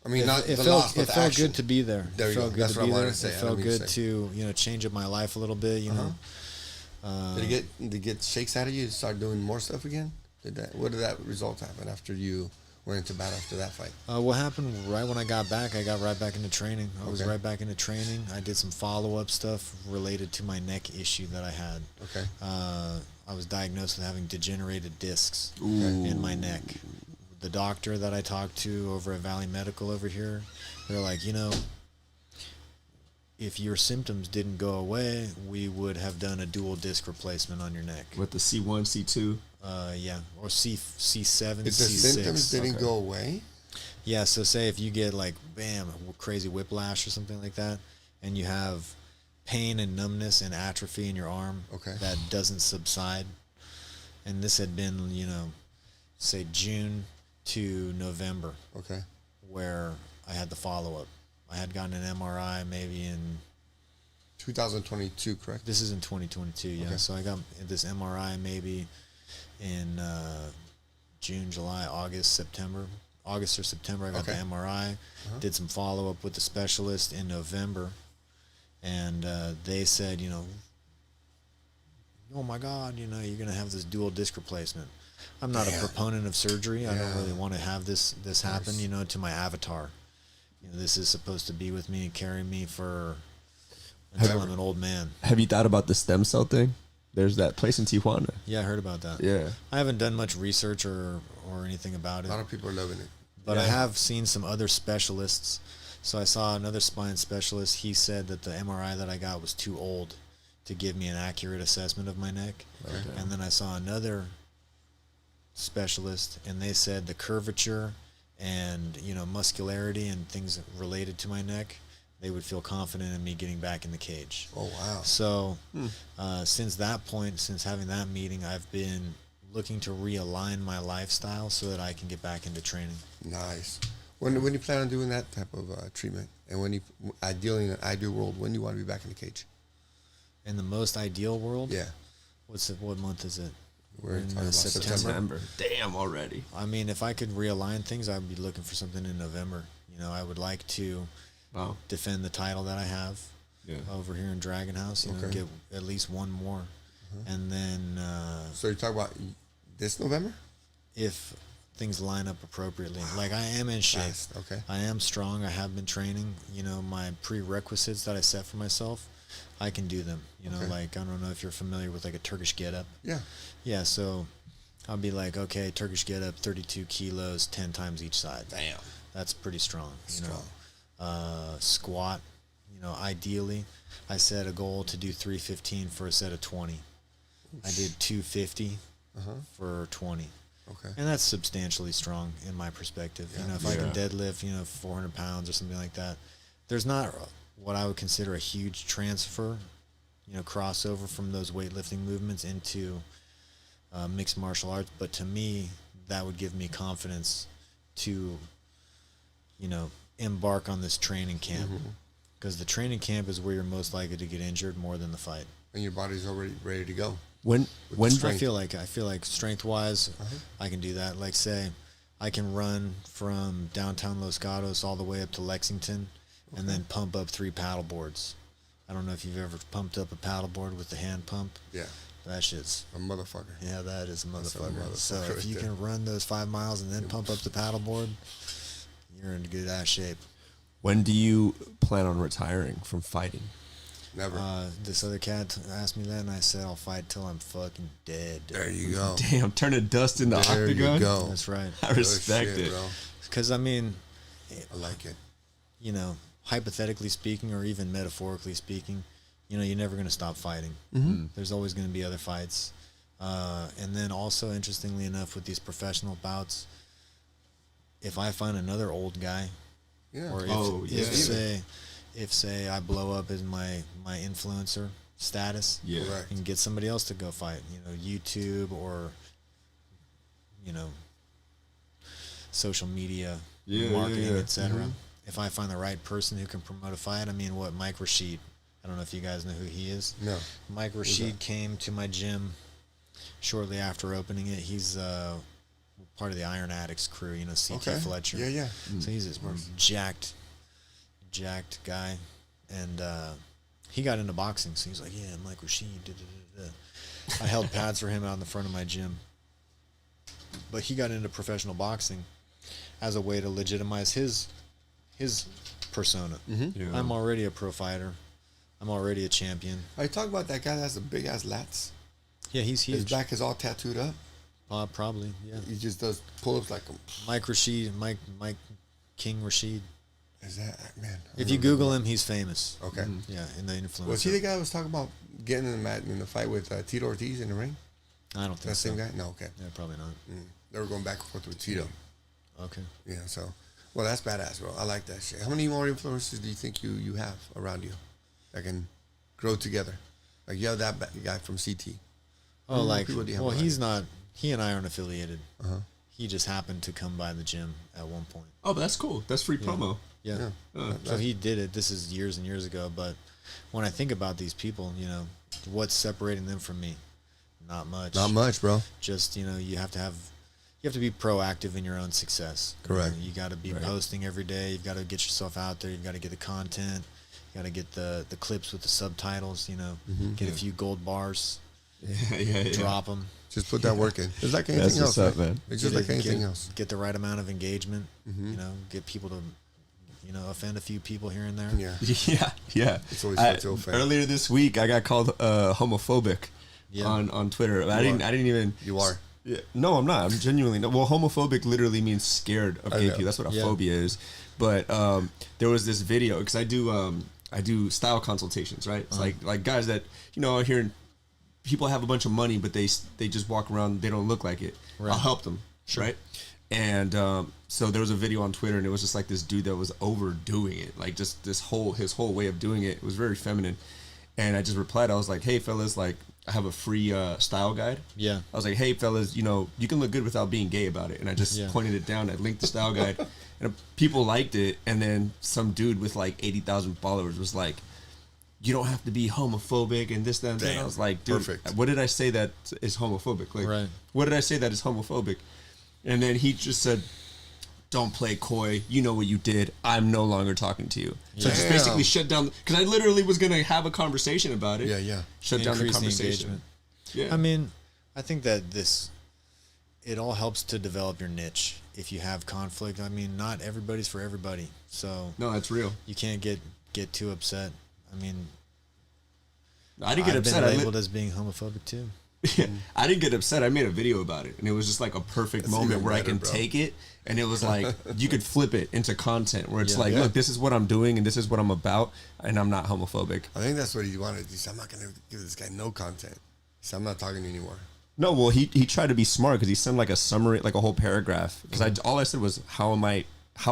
I mean, not It the felt loss, but it the felt action. good to be there. There It you go. felt good That's to what I be wanted there. to say. It I felt didn't mean good to to change up my life a little bit. You know. Did it get shakes out of you to start doing more stuff again? What did that result happen after you went into battle after that fight? What happened right when I got back? I got right back into training. I was Okay. right back into training. I did some follow-up stuff related to my neck issue that I had. Okay. I was diagnosed with having degenerated discs Ooh. in my neck. The doctor that I talked to over at Valley Medical over here, they're like, if your symptoms didn't go away, we would have done a dual disc replacement on your neck. With the C1, C2. Yeah, or C7, If the C6. symptoms didn't Okay. go away, Yeah, so say if you get like, bam, crazy whiplash or something like that, and you have pain and numbness and atrophy in your arm Okay. that doesn't subside, and this had been, say June to November, okay. where I had the follow-up. I had gotten an MRI maybe in, 2022, correct? this is in 2022, yeah. Okay. So I got this MRI maybe in June, July, August or September. I got Okay. the MRI, did some follow-up with the specialist in November, and they said, oh my God, you're going to have this dual disc replacement. I'm not a proponent of surgery. I don't Yeah. really want to have this happen, to my avatar. This is supposed to be with me and carry me until I'm an old man. Have you thought about the stem cell thing? There's that place in Tijuana. Yeah, I heard about that. Yeah. I haven't done much research or anything about A it, lot of people are loving it. but I have seen some other specialists. So I saw another spine specialist. He said that the MRI that I got was too old to give me an accurate assessment of my neck. Okay. And then I saw another specialist, and they said the curvature and muscularity and things related to my neck, they would feel confident in me getting back in the cage. Oh, wow. So since that point, since having that meeting, I've been looking to realign my lifestyle so that I can get back into training. Nice. When you plan on doing that type of treatment? And when you, ideally in an ideal world, when do you want to be back in the cage? In the most ideal world, Yeah. what month is it? We're in talking about September. September. Damn, already. I mean, if I could realign things, I'd be looking for something in November. I would like to Wow. defend the title that I have Yeah. over here in Dragon House. Okay. Get at least one more, and then So you're talking about this November? if things line up appropriately, like I am in shape. Fast. Okay. I am strong. I have been training. My prerequisites that I set for myself, I can do them. Okay. Like I don't know if you're familiar with like a Turkish get-up. Yeah. Yeah, so I'll be like, okay, Turkish get-up, 32 kilos, 10 times each side. Damn. That's pretty strong. Strong. Squat, ideally, I set a goal to do 315 for a set of 20. I did 250 for 20. Okay. And that's substantially strong in my perspective. Yeah. If I can deadlift, 400 pounds or something like that, there's not what I would consider a huge transfer, crossover from those weightlifting movements into mixed martial arts. But to me, that would give me confidence to, embark on this training camp. Because the training camp is where you're most likely to get injured more than the fight. And your body's already ready to go. When I strength. feel like strength wise, I can do that. Like say, I can run from downtown Los Gatos all the way up to Lexington, and then pump up 3 paddle boards. I don't know if you've ever pumped up a paddle board with the hand pump. Yeah. That shit's A motherfucker. yeah, that is a That's a motherfucker. So motherfucker if right you there. can run those 5 miles and then pump up the paddle board, you're in good ass shape. when do you plan on retiring from fighting? Never. This other cat asked me that, and I said I'll fight till I'm fucking dead. there you go. Damn, turning dust into There octagon. you go. That's right. I respect Good shit, it. bro. Because I mean, I like it. hypothetically speaking, or even metaphorically speaking, you're never going to stop fighting. There's always going to be other fights. And then also, interestingly enough, with these professional bouts, if I find another old guy, Yeah. or if say I blow up as my influencer status, Yeah. Correct. and get somebody else to go fight, YouTube or, social media, Yeah, marketing, yeah. etc. If I find the right person who can promote a fight, Mike Rashid I don't know if you guys know who he is. No. Mike Rashid came to my gym shortly after opening it. He's part of the Iron Addicts crew, you know, CT Fletcher. Yeah, yeah. So he's this jacked guy. And he got into boxing. So he's like, yeah, Mike Rashid. Da, da, da, da. I held pads for him out in the front of my gym. But he got into professional boxing as a way to legitimize his persona. Mm-hmm. Yeah. I'm already a pro fighter. I'm already a champion. Are you talking about that guy that has the big ass lats? Yeah, he's huge. His back is all tattooed up. Probably, yeah. He just does pull-ups like him. Mike King Rashid. Is that, man? If you Google him, he's famous. Okay. Yeah, in the influencer. Was he the guy that was talking about getting in the fight with Tito Ortiz in the ring? I don't think That so. same guy? No, okay. Yeah, probably not. They were going back and forth with Tito. Okay. Yeah, so, well, that's badass, bro. I like that shit. How many more influencers do you think you have around you that can grow together? Like, you have that guy from CT. Oh, like, people do you have well, around he's not, he and I aren't affiliated. Uh-huh. He just happened to come by the gym at one point. Oh, but that's cool. That's free promo. Yeah. So he did it. This is years and years ago. But when I think about these people, you know, what's separating them from me? Not much. Not much, bro. Just, you know, you have to be proactive in your own success. Correct. You got to be posting every day. You've got to get yourself out there. You've got to get the content. You got to get the clips with the subtitles, you know, get a few gold bars, drop them. Just put that work in. It's like anything else, what's up, man. It's just like anything else. Get the right amount of engagement, you know, get people to, you know, offend a few people here and there. Yeah. Yeah. It's always fun to offend. Earlier this week, I got called homophobic on Twitter. I didn't even. You are. Yeah, no, I'm not. I'm genuinely not. Well, homophobic literally means scared of gay people. That's what a phobia is. But there was this video because I do style consultations, right? It's like guys that, you know, are hearing people have a bunch of money, but they just walk around, they don't look like it. Right. I'll help them, right? And so there was a video on Twitter, and it was just like this dude that was overdoing it, like just his whole way of doing it. It was very feminine, and I just replied. I was like, "Hey, fellas, like I have a free style guide." Yeah. I was like, "Hey, fellas, you know, you can look good without being gay about it." And I just pointed it down. I linked the style guide, and people liked it. And then some dude with like 80,000 followers was like, "You don't have to be homophobic and this, that, and that." I was like, dude, what did I say that is homophobic? Like, what did I say that is homophobic? And then he just said, "Don't play coy. You know what you did. I'm no longer talking to you." So just basically shut down, because I literally was going to have a conversation about it. Yeah. Shut down the conversation. Yeah. I mean, I think that it all helps to develop your niche. If you have conflict, I mean, not everybody's for everybody. So no, that's real. You can't get too upset. I mean, I didn't get upset. I've been labeled as being homophobic too. Yeah, I didn't get upset. I made a video about it, and it was just like a perfect moment where I can take it, and it was like you could flip it into content where it's look, this is what I'm doing, and this is what I'm about, and I'm not homophobic. I think that's what he wanted. He said, "I'm not going to give this guy no content." He said, "I'm not talking anymore." No, well, he tried to be smart because he sent like a summary, like a whole paragraph. Because all I said was, how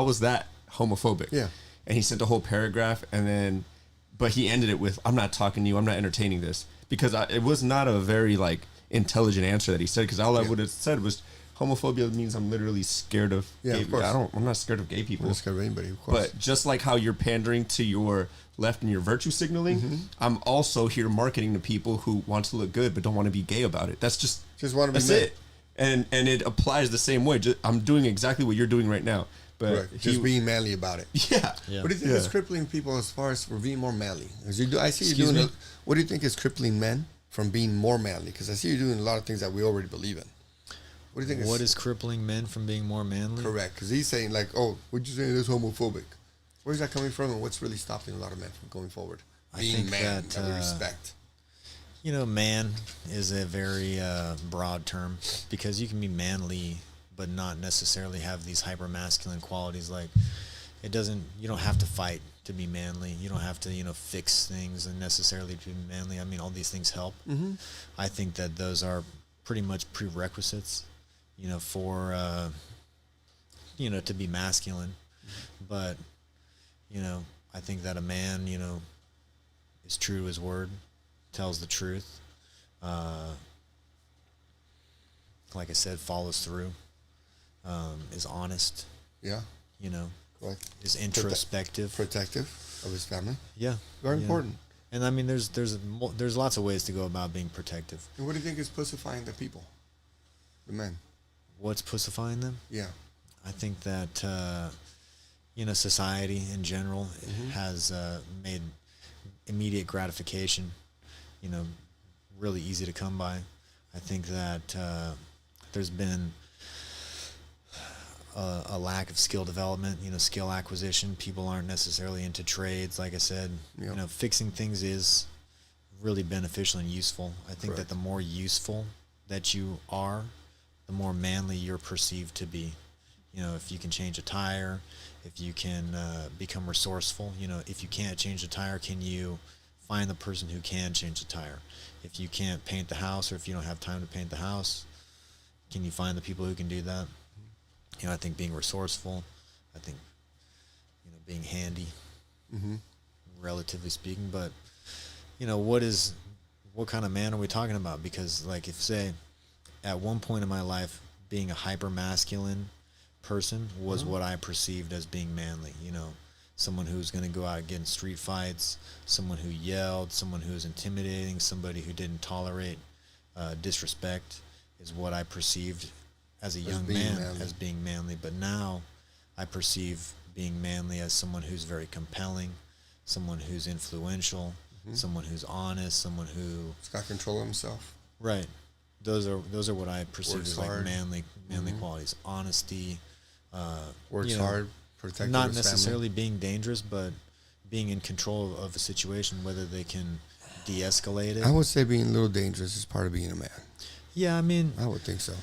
was that homophobic? Yeah. And he sent a whole paragraph, but he ended it with, "I'm not talking to you. I'm not entertaining this." Because it was not a very like intelligent answer that he said. Because all I would have said was, homophobia means I'm literally scared of gay of course. I'm not scared of gay people. I'm not scared of anybody, of course. But just like how you're pandering to your left and your virtue signaling, I'm also here marketing to people who want to look good but don't want to be gay about it. That's just want to be that's it. And it applies the same way. I'm doing exactly what you're doing right now. But just being manly about it. Yeah. What do you think is crippling people as far as for being more manly? I see you doing. What do you think is crippling men from being more manly? Because I see you doing a lot of things that we already believe in. What do you think? What is crippling men from being more manly? Correct. Because he's saying like, "Oh, what'd you say that's homophobic?" Where's that coming from, and what's really stopping a lot of men from going forward? Being man, that we respect. You know, man is a very broad term because you can be manly but not necessarily have these hyper masculine qualities. Like you don't have to fight to be manly. You don't have to, fix things and necessarily to be manly. I mean, all these things help. Mm-hmm. I think that those are pretty much prerequisites, for, to be masculine. But, I think that a man, is true to his word, tells the truth. Like I said, follows through, is honest. Yeah. Correct. Is introspective. Protective of his family. Yeah. Very important. And I mean, there's lots of ways to go about being protective. And what do you think is pussifying the people, the men? What's pussifying them? Yeah. I think that society in general has made immediate gratification, really easy to come by. I think that there's been a lack of skill development, skill acquisition. People aren't necessarily into trades. Like I said, fixing things is really beneficial and useful. I think that the more useful that you are, the more manly you're perceived to be. If you can change a tire, if you can become resourceful, if you can't change a tire, can you find the person who can change the tire? If you can't paint the house, or if you don't have time to paint the house, can you find the people who can do that? I think being resourceful, I think, being handy, relatively speaking. But, what kind of man are we talking about? Because, like, if, say, at one point in my life, being a hyper masculine person was what I perceived as being manly. Someone who's going to go out and get in street fights, someone who yelled, someone who was intimidating, somebody who didn't tolerate disrespect is what I perceived as a young man as being manly. But now I perceive being manly as someone who's very compelling, someone who's influential, someone who's honest, someone who's got control of himself. Right. Those are what I perceive as like manly qualities. Honesty. Works hard, protecting not his necessarily family. being dangerous, but being in control of a situation, whether they can de-escalate it. I would say being a little dangerous is part of being a man. Yeah, I mean, I would think so.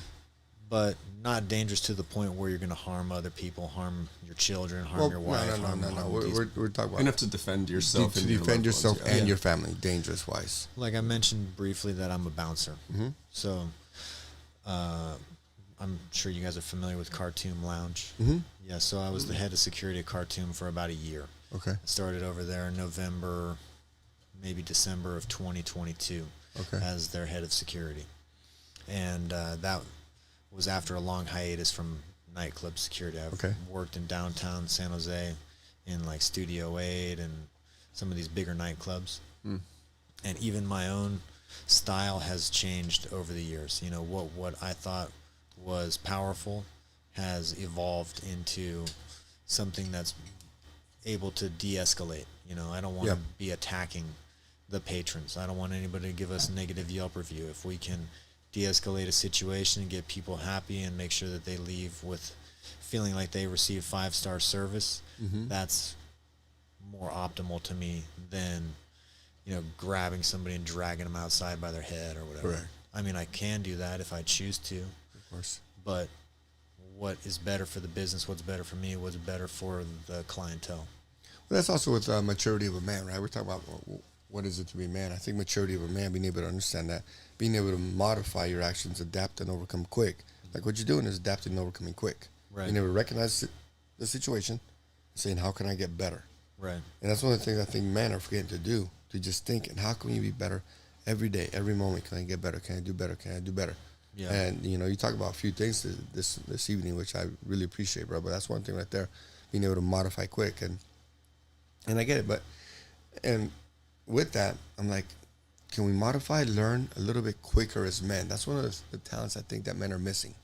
But not dangerous to the point where you're going to harm other people, harm your children, harm your wife. No. We're talking about enough to defend yourself. To defend yourself and your family, dangerous wise. Like I mentioned briefly that I'm a bouncer. So I'm sure you guys are familiar with Khartoum Lounge. Yeah, so I was the head of security at Khartoum for about a year. Okay. I started over there in November, maybe December of 2022 as their head of security. And that was after a long hiatus from nightclub security. I've worked in downtown San Jose in like Studio 8 and some of these bigger nightclubs. And even my own style has changed over the years. What I thought was powerful has evolved into something that's able to de-escalate. I don't want to be attacking the patrons. I don't want anybody to give us a negative Yelp review. If we can de-escalate a situation and get people happy and make sure that they leave with feeling like they received 5-star service, that's more optimal to me than grabbing somebody and dragging them outside by their head or whatever. Correct. I mean, I can do that if I choose to, of course, but what is better for the business, what's better for me, what's better for the clientele. Well, that's also with maturity of a man, right? We're talking about what is it to be a man. I think maturity of a man, being able to understand that, being able to modify your actions, adapt and overcome quick. Like what you're doing is adapting and overcoming quick. Right. Being able to recognize the situation, saying, how can I get better? Right. And that's one of the things I think men are forgetting to do, to just think, and how can we be better every day, every moment? Can I get better? Can I do better? Can I do better? Yeah. And, you talk about a few things this evening, which I really appreciate, bro. But that's one thing right there, being able to modify quick. And I get it. But, and with that, I'm like, can we modify, learn a little bit quicker as men? That's one of the talents I think that men are missing.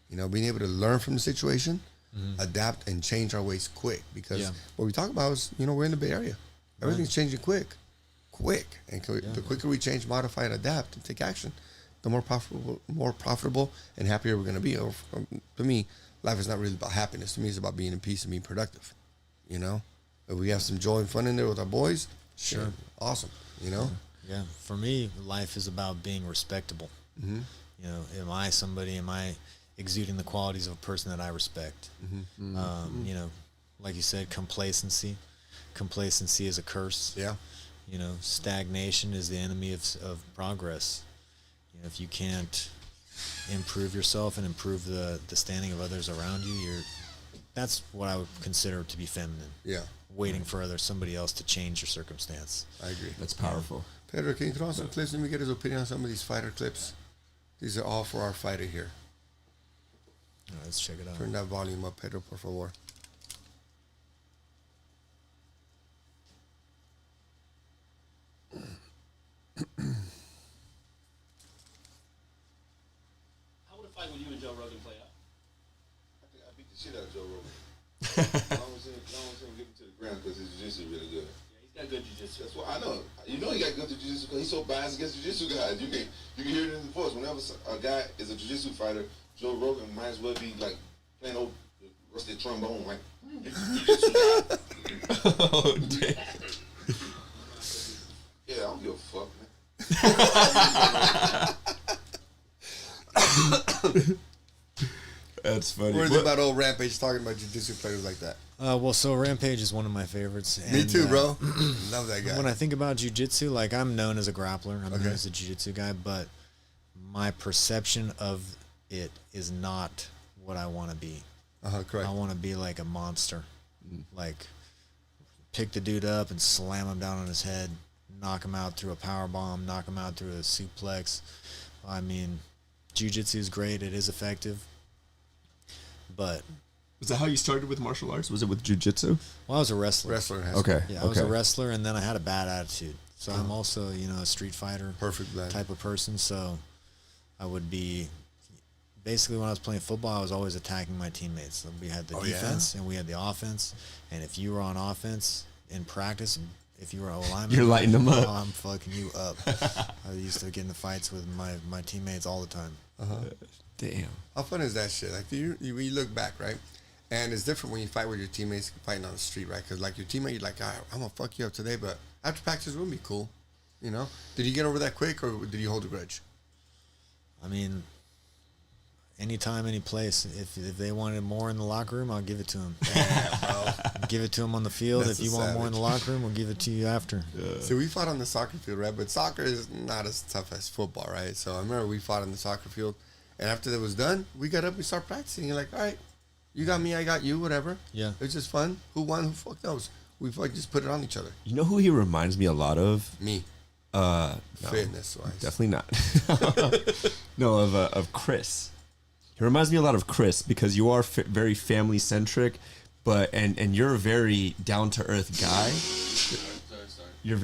Being able to learn from the situation, adapt, and change our ways quick. Because what we talk about is, we're in the Bay Area. Everything's changing quick. And the quicker we change, modify, and adapt, and take action, the more profitable and happier we're going to be. To me, life is not really about happiness. To me, it's about being in peace and being productive. If we have some joy and fun in there with our boys, sure, awesome. Yeah, for me, life is about being respectable. Am I exuding the qualities of a person that I respect? Like you said, complacency. Complacency is a curse. Yeah. Stagnation is the enemy of progress. If you can't improve yourself and improve the standing of others around you, that's what I would consider to be feminine. Yeah. Waiting for somebody else to change your circumstance. I agree. That's powerful. Pedro, can you throw on some clips? Let me get his opinion on some of these fighter clips. These are all for our fighter here. All right, let's check it out. Turn that volume up, Pedro, por favor. How would a fight with you and Joe Rogan play out? I think I beat the shit out of Joe Rogan. As long as him get him to the ground because his jiu-jitsu is really good. Yeah, he's got good jiu-jitsu. That's what I know. You know he got good jiu-jitsu because he's so biased against jiu-jitsu guys. You can hear it in his voice. Whenever a guy is a jiu-jitsu fighter, Joe Rogan might as well be like playing old rusty trombone, like jiu-jitsu guy. Oh, damn. Yeah, I don't give a fuck, man. That's funny. What is it about old Rampage talking about jiu-jitsu players like that? Well, so Rampage is one of my favorites. Me and, too, bro. Love that guy. When I think about jiu-jitsu, like I'm known as a grappler, I'm Okay. known as a jiu-jitsu guy, but my perception of it is not what I want to be. Correct. I want to be like a monster, like pick the dude up and slam him down on his head, knock him out through a power bomb, knock him out through a suplex. I mean, jiu-jitsu is great; it is effective, but Was that how you started with martial arts? Was it with jiu-jitsu? well, I was a wrestler. Wrestler has Okay. Yeah, I was a wrestler, and then I had a bad attitude. So I'm also, a street fighter perfect blend. type of person. So I would be basically when I was playing football, I was always attacking my teammates. So we had the defense and we had the offense. And if you were on offense in practice, if you were a lineman, You're lighting them up. I'm fucking you up. I used to get in the fights with my teammates all the time. Damn. How fun is that shit? Like, you look back, right? And it's different when you fight with your teammates fighting on the street, right? Because, like, your teammate, you're like, I'm going to fuck you up today, but after practice, it will be cool. You know? Did you get over that quick, or did you hold a grudge? I mean, anytime, any place. If they wanted more in the locker room, I'll give it to them. Give it to them on the field. That's if you a want more in the savage. locker room, we'll give it to you after. So we fought on the soccer field, right? But soccer is not as tough as football, right? So I remember we fought on the soccer field, and after that was done, we got up, we started practicing. You're like, all right, you got me, I got you, whatever. Yeah. It's just fun. Who won? Who fuck knows? We fuck just put it on each other. You know who he reminds me a lot of? Me, No, fitness wise. definitely not. No, of Chris. He reminds me a lot of Chris because you are very family centric, but and you're a very down to earth guy. You're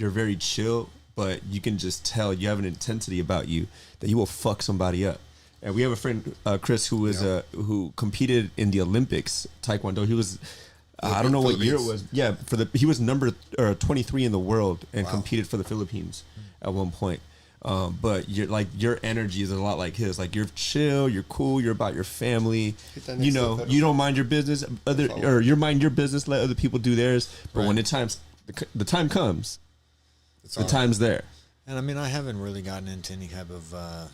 very chill, but you can just tell you have an intensity about you that you will fuck somebody up. And we have a friend, Chris, who was who competed in the Olympics Taekwondo. He was, I don't know what year it was. Yeah, he was number 23 in the world and competed for the Philippines at one point. But your energy is a lot like his. Like you're chill, you're cool, you're about your family. You know, you don't mind your business. Or you mind your business. Let other people do theirs. But when the time comes, the time's there. And I mean, I haven't really gotten into any type of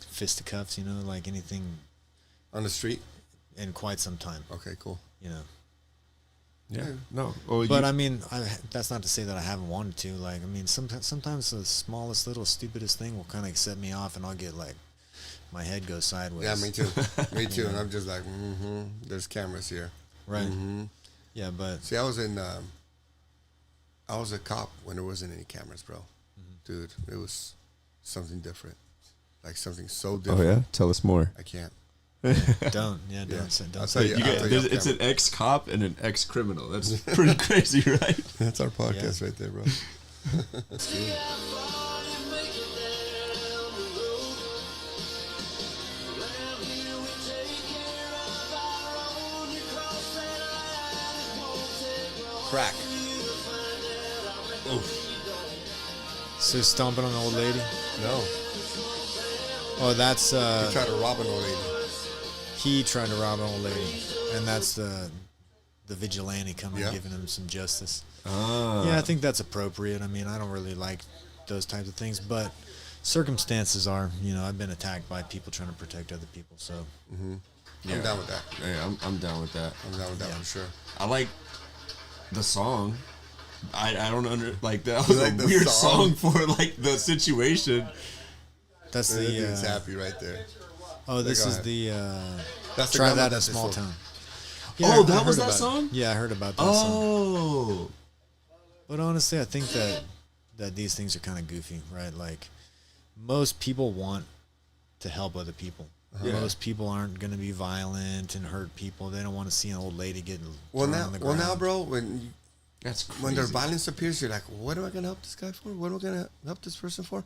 fisticuffs, like anything On the street? in quite some time. Okay, cool. Yeah. No. Well, But I mean, that's not to say that I haven't wanted to. Like, I mean, sometimes the smallest, little, stupidest thing will kind of set me off, and I'll get like, my head goes sideways. Yeah, me too. Me too. And I'm just like, there's cameras here. Right. Yeah, but See, I was a cop when there wasn't any cameras, bro. Dude, it was something different. Like something so different. Oh yeah, tell us more. I can't. don't say, I'll don't tell say. you. It's an ex-cop and an ex-criminal. That's pretty crazy, right? That's our podcast right there, bro. Crack. So stomping on an old lady. No. Oh, that's He tried to rob an old lady. he tried to rob an old lady, and that's the vigilante coming and giving him some justice. Yeah, I think that's appropriate. I mean, I don't really like those types of things, but circumstances are. I've been attacked by people trying to protect other people, so. I'm down with that. Yeah, I'm down with that. I'm down with that for sure. I like the song. I don't like that was like a the weird song? song for like the situation. That's He's the. happy right there. Oh, this Go is ahead. the. That's the Try grandma that in a that small this town. Oh, I that heard was that about it. song? Yeah, I heard about that song. Oh, But honestly, I think that these things are kind of goofy, right? Like, most people want to help other people. Yeah. Most people aren't going to be violent and hurt people. They don't want to see an old lady getting Well thrown now, on the ground. bro, when That's crazy. When their violence appears, you're like, what am I going to help this guy for? What am I going to help this person for?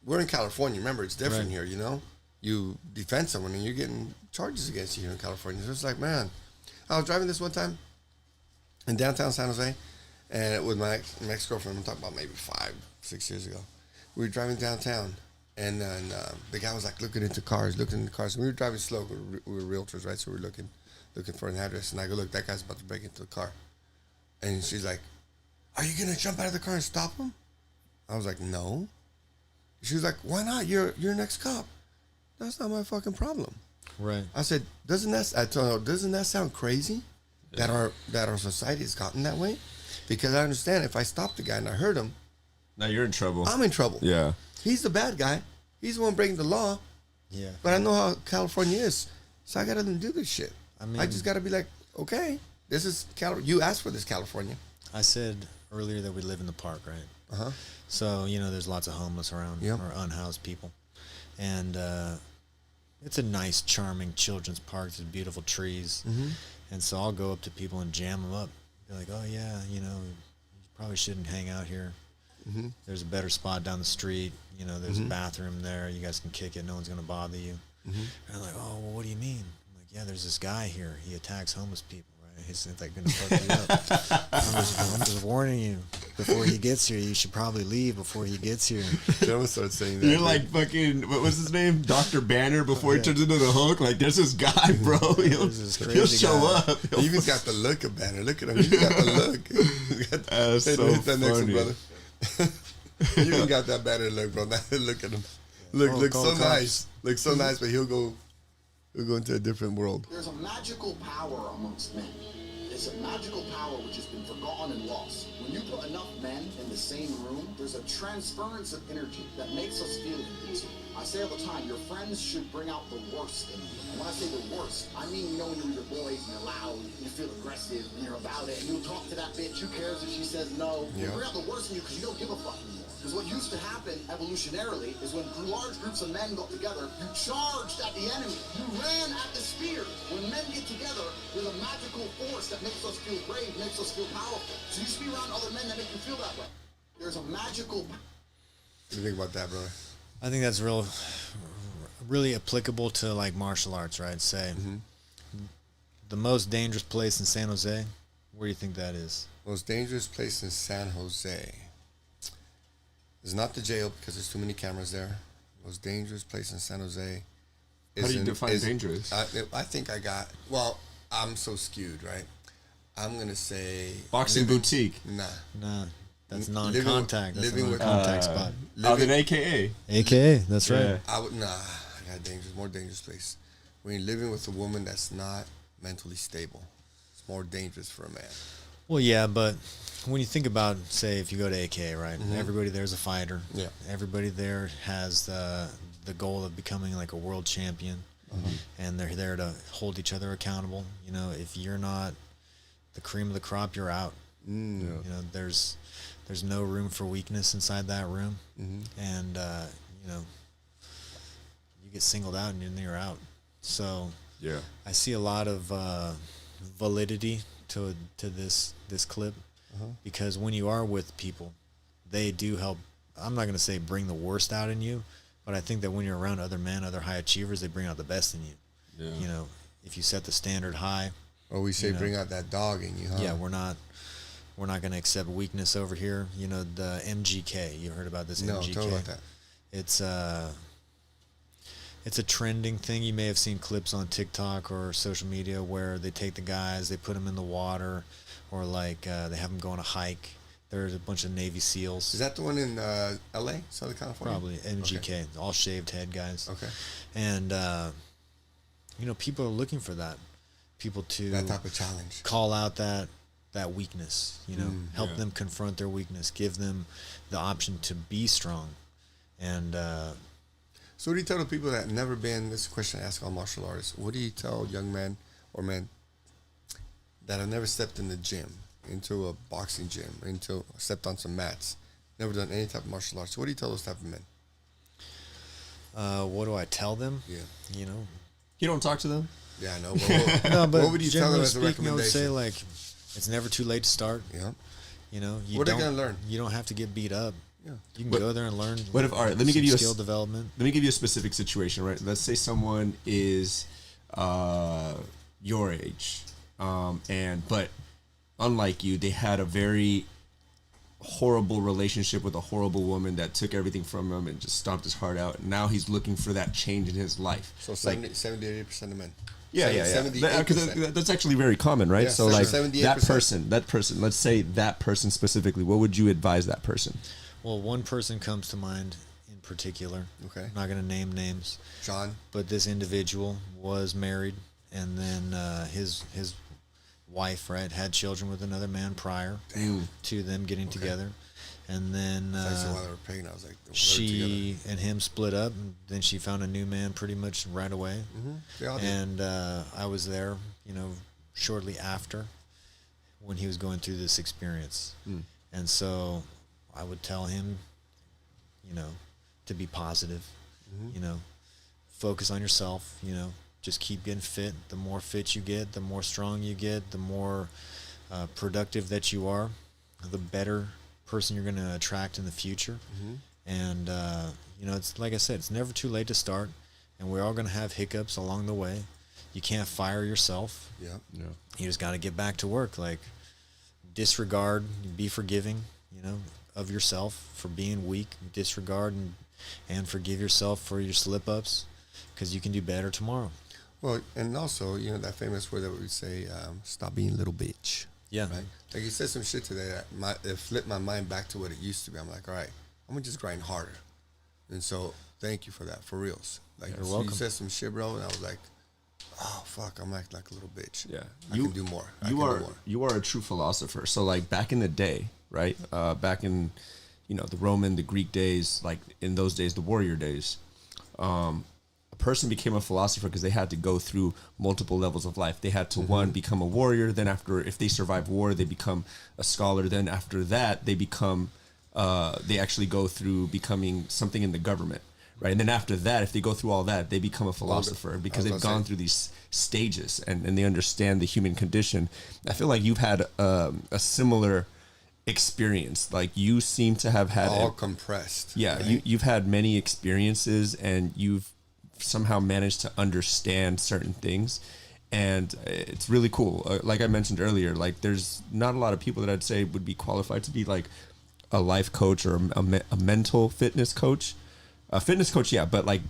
We're in California. Remember, it's different here, you know? You defend someone and you're getting charges against you here in California. So it's like, man, I was driving this one time in downtown San Jose, and with my ex-girlfriend, I'm talking about maybe 5-6 years ago. We were driving downtown, and then the guy was like looking into cars. And we were driving slow. We were realtors, right? So we were looking for an address, and I go, look, that guy's about to break into the car. And she's like, are you going to jump out of the car and stop him? I was like, no. She was like, why not? You're an ex-cop. That's not my fucking problem. Right. I said, doesn't that sound crazy that our society has gotten that way? Because I understand if I stop the guy and I hurt him, now you're in trouble. I'm in trouble. Yeah. He's the bad guy. He's the one breaking the law. Yeah. But I know how California is, so I gotta let them do this shit. I mean, I just gotta be like, okay, this is you asked for this, California. I said earlier that we live in the park, right? Uh-huh. So, there's lots of homeless around or unhoused people. And it's a nice, charming children's park. There's beautiful trees. Mm-hmm. And so I'll go up to people and jam them up. Be like, oh, yeah, you probably shouldn't hang out here. Mm-hmm. There's a better spot down the street. There's a bathroom there. You guys can kick it. No one's going to bother you. Mm-hmm. And I'm like, oh, well, what do you mean? I'm like, yeah, there's this guy here. He attacks homeless people. He's like going to fuck you up. I'm just warning you. Before he gets here, you should probably leave before he gets here. I almost started saying that. You're like fucking, what was his name? Dr. Banner before he turns into the Hulk. Like, there's this guy, bro. He'll show up. He even got the look of Banner. Look at him. He's got the look. That's so hit that next one, funny. brother. You even got that Banner look, bro. Look at him. Look so nice. Look so nice, but he'll go into a different world. There's a magical power amongst men. It's a magical power which has been forgotten and lost. When you put enough men in the same room, there's a transference of energy that makes us feel unity. I say all the time, your friends should bring out the worst in you. And when I say the worst, I mean, when you're with your boys and you're loud, you feel aggressive, and you're about it, and you'll talk to that bitch, who cares if she says no? You bring out the worst in you because you don't give a fuck anymore. Because what used to happen evolutionarily is when large groups of men got together, you charged at the enemy. You ran at the spear. When men get together, there's a magical force that makes us feel brave, makes us feel powerful. So you should be around other men that make you feel that way. There's a magical... What do you think about that, brother? I think that's really applicable to like martial arts, right? Say, the most dangerous place in San Jose, where do you think that is? Most dangerous place in San Jose. It's not the jail because there's too many cameras there. Most dangerous place in San Jose. How do you define dangerous? I think I'm so skewed, right? I'm going to say... Boxing boutique. Nah. That's non-contact. That's a non-contact spot. Then AKA. AKA, that's right. I got more dangerous place. When you're living with a woman that's not mentally stable, it's more dangerous for a man. Well, yeah, but when you think about, say, if you go to AKA, right? Everybody there's a fighter. Yeah. Everybody there has the goal of becoming like a world champion, and they're there to hold each other accountable. If you're not the cream of the crop, you're out. There's no room for weakness inside that room, and you get singled out and then you're out. So yeah, I see a lot of validity to this clip, because when you are with people, they do help. I'm not going to say bring the worst out in you, but I think that when you're around other men, other high achievers, they bring out the best in you. Yeah. If you set the standard high. Or we say bring out that dog in you, huh? Yeah, we're not going to accept weakness over here. The MGK. You heard about this? No, MGK? tell me about that. It's a trending thing. You may have seen clips on TikTok or social media where they take the guys, they put them in the water, or like they have them go on a hike. There's a bunch of Navy SEALs. Is that the one in L.A., Southern California? Probably MGK, okay. All shaved head guys. Okay. And people are looking for that. People to that type of challenge. Call out that weakness. Help them confront their weakness. Give them the option to be strong. And so what do you tell the people that have never been, this is a question I ask all martial artists, what do you tell young men or men that have never stepped in the gym, into a boxing gym, stepped on some mats, never done any type of martial arts? What do you tell those type of men? What do I tell them? Yeah. You don't talk to them? Yeah, I know. But what would you tell them as a recommendation? I would say, like, it's never too late to start. Yeah. You know, What are they gonna learn? You don't have to get beat up. Yeah. You can What- go there and learn. What if? All right, let me give you a skill development. Let me give you a specific situation, right? Let's say someone is your age, but unlike you, they had a very horrible relationship with a horrible woman that took everything from him and just stomped his heart out. And now he's looking for that change in his life. So 70-80% of men. Yeah. 78%. That's actually very common, right? Yeah, so like 78%. that person, let's say that person specifically, what would you advise that person? Well, one person comes to mind in particular. Okay. I'm not going to name names. John. But this individual was married, and then his wife, right, had children with another man prior to them getting together. And then I said while they were pregnant, I was like, she and him split up, and then she found a new man pretty much right away. They all did. And I was there, you know, shortly after when he was going through this experience. And so I would tell him, you know, to be positive, you know, focus on yourself, you know, just keep getting fit. The more fit you get, the more strong you get, the more productive that you are, the better person you're going to attract in the future. And, you know, it's like I said, it's never too late to start, and we're all going to have hiccups along the way. You can't fire yourself. Yeah. You just got to get back to work. Like, disregard, be forgiving, you know, of yourself for being weak. Disregard and forgive yourself for your slip-ups, because you can do better tomorrow. Well, and also, you know, that famous word that we say, stop being a little bitch. Yeah. Right? Like, you said some shit today that it flipped my mind back to what it used to be. I'm like, all right, I'm going to just grind harder. And so, thank you for that, for reals. Like, You're so welcome. you said some shit, bro, and I was like, oh, fuck, I'm acting like a little bitch. Yeah. I can do more. You are a true philosopher. So like back in the day, right? Back in, you know, the Roman, the Greek days, like in those days, the warrior days, a person became a philosopher because they had to go through multiple levels of life. They had to one, become a warrior. Then after, if they survive war, they become a scholar. Then after that, they become, they actually go through becoming something in the government. Right. And then after that, if they go through all that, they become a philosopher because they've gone through these stages and they understand the human condition. I feel like you've had a similar experience. Like you seem to have had all compressed. Yeah. Right? You've had many experiences and you've somehow managed to understand certain things. And it's really cool. Like I mentioned earlier, like there's not a lot of people that I'd say would be qualified to be like a life coach or a mental fitness coach. A fitness coach, yeah, but like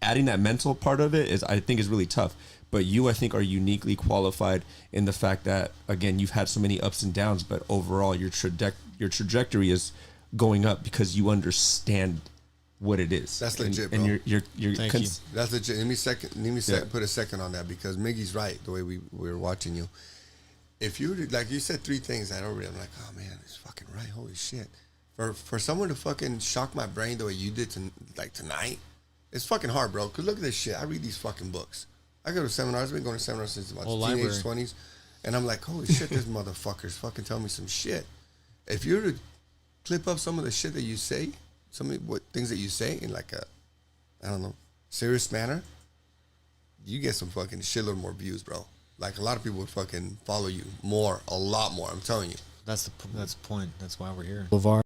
adding that mental part of it I think is really tough. But you, I think, are uniquely qualified in the fact that, again, you've had so many ups and downs, but overall your trajectory is going up because you understand what it is. That's legit, and bro. you're Thank you. That's legit. Let me put a second on that because Miggy's right. The way we were watching you, if you like you said three things that I'm like, oh man, it's fucking right. Holy shit. For someone to fucking shock my brain the way you did tonight, it's fucking hard, bro. Cause look at this shit. I read these fucking books. I go to seminars. I've been going to seminars since my teenage 20s, and I'm like, holy shit, this motherfucker's fucking telling me some shit. If you were to clip up some of the shit that you say, some of what things that you say in like a, I don't know, serious manner, you get some fucking shitload more views, bro. Like a lot of people would fucking follow you more, a lot more. I'm telling you. That's the point. That's why we're here.